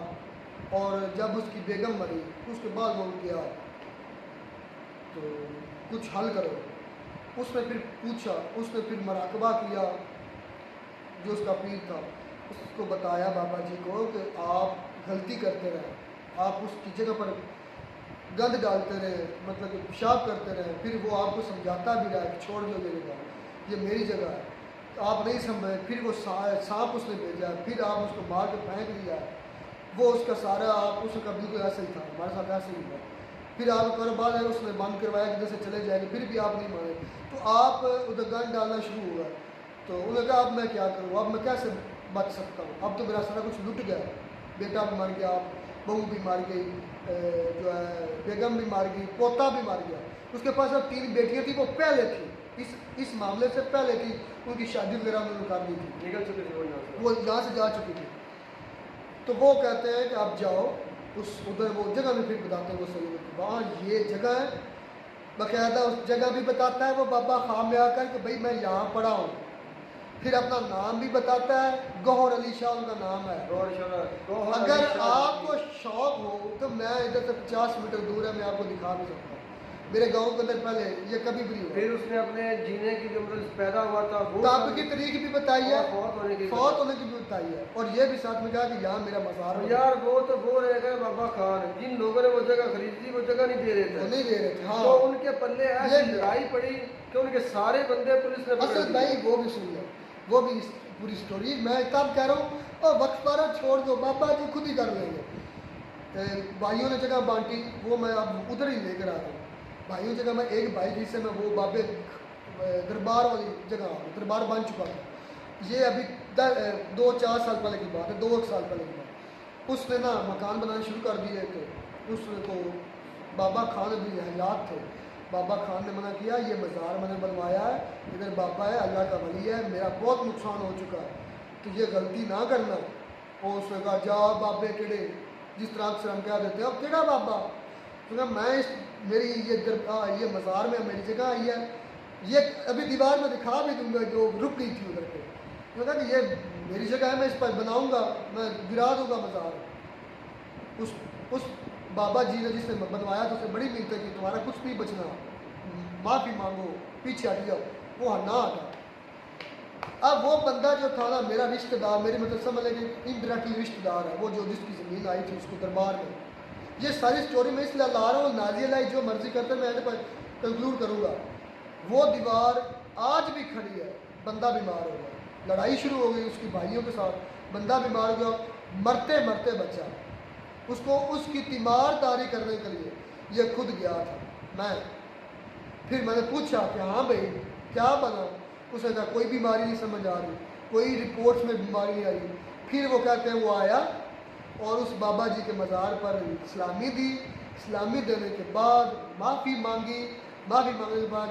और जब उसकी बेगम मरी, उसके बाद वो गया तो कुछ हल करो। उसने फिर पूछा, उसने फिर मराकबा किया, जो उसका पीर था उसको बताया बाबा जी को कि आप गलती करते रहे, आप उसकी जगह पर गंद डालते रहे, मतलब कि पेशाब करते रहे। फिर वो आपको समझाता भी रहा कि छोड़ दो ये जगह, ये मेरी जगह है, तो आप नहीं समझे। फिर वो सांप उसने भेजा, फिर आप उसको मार के फेंक दिया। वो उसका सारा आप उसका बिल्कुल ऐसे ही था, हमारे साथ ऐसे ही हुआ। फिर आप कारोबार है उसने बंद करवाया कि जैसे चले जाएंगे, फिर भी आप नहीं माने, तो आप उधर गंद डालना शुरू हुआ। तो उन्होंने कहा अब मैं क्या करूँ, अब मैं कैसे बच सकता हूँ, अब तो मेरा सारा कुछ लुट गया, बेटा भी मर गया, बहू भी मर गई, जो है बेगम भी मर गई, पोता भी मर गया। उसके पास अब 3 बेटियां थी, वो पहले थी, इस मामले से पहले थी, उनकी शादी वगैरह उन्होंने कर दी थी, निकल चुके थे वो यहाँ से जा चुकी थी। तो वो कहते हैं कि आप जाओ उस उधर, वो जगह भी फिर बताते हैं वो सही वहाँ ये जगह है, बाकायदा उस जगह भी बताता है वो बाबा ख्वाब में आकर कि भाई मैं यहाँ पढ़ा हूँ। फिर अपना नाम भी बताता है, गौहर अली शाह उनका नाम है। अगर आपको शौक हो तो मैं इधर से 50 मीटर दूर है, मैं आपको दिखा भी सकता हूँ। मेरे गांव के अंदर पहले ये कभी भी नहीं हुआ। फिर उसने अपने जीने की जो मतलब पैदा हुआ था वो तब की तारीख भी बताई है, फौत होने की भी बताई है, और ये भी साथ में कहा कि यहाँ मेरा मज़ार है। यार वो तो वो रह गए बाबा खान, जिन लोगों ने वो जगह खरीदी वो जगह नहीं दे रहे थे, वो नहीं दे रहे थे। हाँ, तो उनके पल्ले ऐसी लड़ाई पड़ी कि उनके सारे बंदे पुलिस ने पकड़ असल लिए। भाई वो भी सुन लिया, वो भी पूरी स्टोरी मैं तब कह रहा हूँ, और वक्त पर छोड़ दो, बाबा जी खुद ही कर लेंगे। भाइयों ने जगह बांटी, वो मैं अब उधर ही लेकर आ रहा हूँ। भाइयों जगह मैं एक भाई जिससे मैं वो बाबे दरबार वाली जगह दरबार बन चुका था। ये अभी 2-4 साल पहले की बात है, 2 साल पहले की बात। उसने ना मकान बनाने शुरू कर दिए थे, उसने तो बाबा खान भी हयात थे। बाबा खान ने मना किया, ये मज़ार मैंने बनवाया है, इधर बाबा है, अल्लाह का वली है, मेरा बहुत नुकसान हो चुका है, तो ये गलती ना करना। और उसने कहा जा बाबे केड़े, जिस तरह से हम कह देते हैं अब केड़ा बाबा, तो मैं मेरी ये मज़ार में मेरी जगह आई है, ये अभी दीवार में दिखा भी दूंगा जो रुक गई थी उधर पे। मैं कहा कि ये मेरी जगह है, मैं इस पर बनाऊंगा, मैं गिरा दूंगा मज़ार। उस बाबा जी ने जिसने बनवाया तो उसने बड़ी मिन्नत की, तुम्हारा कुछ नहीं बचना, माफ़ी मांगो, पीछे हट जाओ, वो ना हटा। अब वो बंदा जो था ना मेरा रिश्तेदार, मेरी मतलब समझ लेंगे इनडायरेक्टली रिश्तेदार है, वो जो जिसकी ज़मीन आई थी उसको दरबार में। ये सारी स्टोरी मैं इसलिए ला रहा हूँ, नाज़ी लाई जो मर्जी करते मैं पर कंक्लूड करूँगा। वो दीवार आज भी खड़ी है, बंदा बीमार हो गया, लड़ाई शुरू हो गई उसकी भाइयों के साथ, बंदा बीमार हो गया, मरते मरते बचा, उसको उसकी तीमारदारी करने के लिए ये खुद गया था। फिर मैंने पूछा कि हाँ भाई क्या बना, उसने कहा कोई बीमारी नहीं समझ आ रही, कोई रिपोर्ट्स में बीमारी नहीं आई। फिर वो कहते हैं वो आया, और उस बाबा जी के मज़ार पर इस्लामी दी। इस्लामी देने के बाद माफ़ी मांगी, माफ़ी मांगने के बाद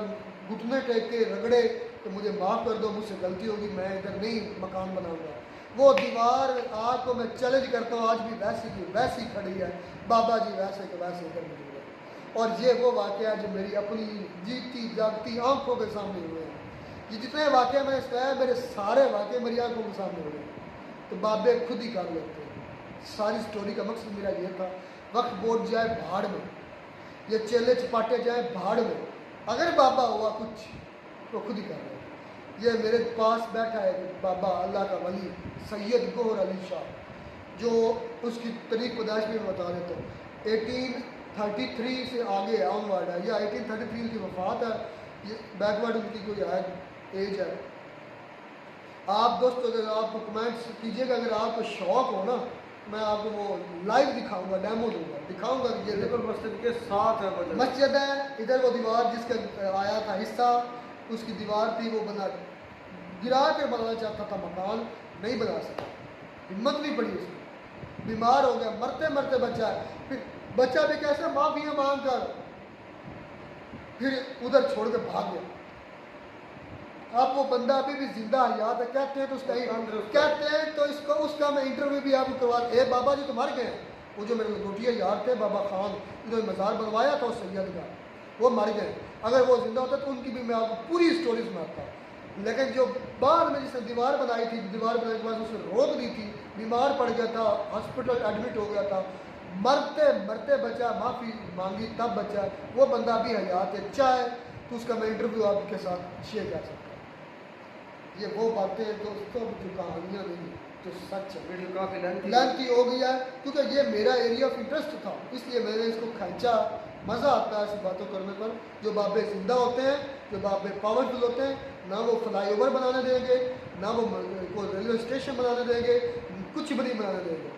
घुटने टेक के रगड़े कि मुझे माफ़ कर दो, मुझसे गलती होगी, मैं इधर नहीं मकान बनाऊंगा। वो दीवार आज को मैं चैलेंज करता हूँ, आज भी वैसी की वैसी खड़ी है, बाबा जी वैसे के वैसे इधर मौजूद है। और ये वो वाक़या जो मेरी अपनी जीती जागती आंखों के सामने हुए हैं। ये जितने वाक़े मैंने बताया मेरे सारे वाक़े मेरी आंखों के सामने हुए हैं, तो बाबे खुद ही कर लेते हैं। सारी स्टोरी का मकसद मेरा ये था, वक्त बोट जाए भाड़ में, ये चेले चपाटे जाए भाड़ में, अगर बाबा हुआ कुछ तो खुद ही कर रहे। ये मेरे पास बैठा है बाबा अल्लाह का वली सैयद गोहर अली शाह, जो उसकी तारीख पैदाइश में बता देता हूँ 1833 से आगे ऑनवर्ड है, या 1833 की वफात है, ये बैकवर्ड उनकी कोई है एज है। आप दोस्तों अगर आपको कमेंट्स कीजिएगा, अगर आपको शौक़ हो ना, मैं आपको वो लाइव दिखाऊंगा, डेमो दूंगा, दिखाऊंगा कि ये बिल्कुल मस्जिद के साथ है वजह। मस्जिद है। इधर वो दीवार जिसका आया था हिस्सा, उसकी दीवार थी, वो बना गिरा के बनाना चाहता था मकान, नहीं बना सका, हिम्मत नहीं पड़ी उसकी, बीमार हो गया, मरते मरते बच्चा है। फिर बच्चा भी कैसे माफिया मांग कर फिर उधर छोड़ के भाग गया। अब वो बंदा अभी भी जिंदा हयात है, कहते हैं तो उसका कहते हैं तो इसको उसका मैं इंटरव्यू भी आपको करवा, ए बाबा जी तो मर गए, वो जो मेरे लंगोटिया यार थे बाबा खान, इन्होंने मज़ार बनवाया था उस सैयद का, वो मर गए। अगर वो जिंदा होता तो उनकी भी मैं आपको पूरी स्टोरी सुनाता। लेकिन जो बाद में जिसने दीवार बनाई थी, दीवार बनाने के बाद उसने रोक दी थी, बीमार पड़ गया था, हॉस्पिटल एडमिट हो गया था, मरते मरते बचा, माफ़ी मांगी तब बचा, वो बंदा भी हयात है, चाहे तो उसका मैं इंटरव्यू आपके साथ शेयर कर सकता हूँ। ये वो बातें दोस्तों जो कहानियाँ नहीं, जो सच है। वीडियो काफ़ी लेंथी हो गया है, क्योंकि ये मेरा एरिया ऑफ इंटरेस्ट था, इसलिए मैंने इसको खींचा। मज़ा आता है ऐसी बातों करने पर। जो बाबे जिंदा होते हैं, जो बाबे पावरफुल होते हैं, ना वो फ्लाईओवर बनाने देंगे, ना वो रेलवे स्टेशन बनाने देंगे, कुछ भी नहीं बनाने देंगे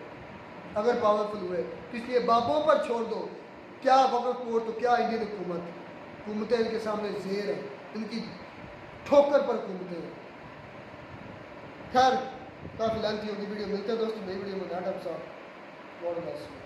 अगर पावरफुल हुए। इसलिए बाबों पर छोड़ दो, क्या वक़्त कोर्ट तो क्या इंडियन हुकूमतें इनके सामने ज़ेर है, इनकी ठोकर पर हुकूमतें हैं। खैर काफ़ी लेंथी होगी वीडियो, मिलते हैं दोस्तों नई वीडियो में। डाटा साहब गॉड ब्लेस यू।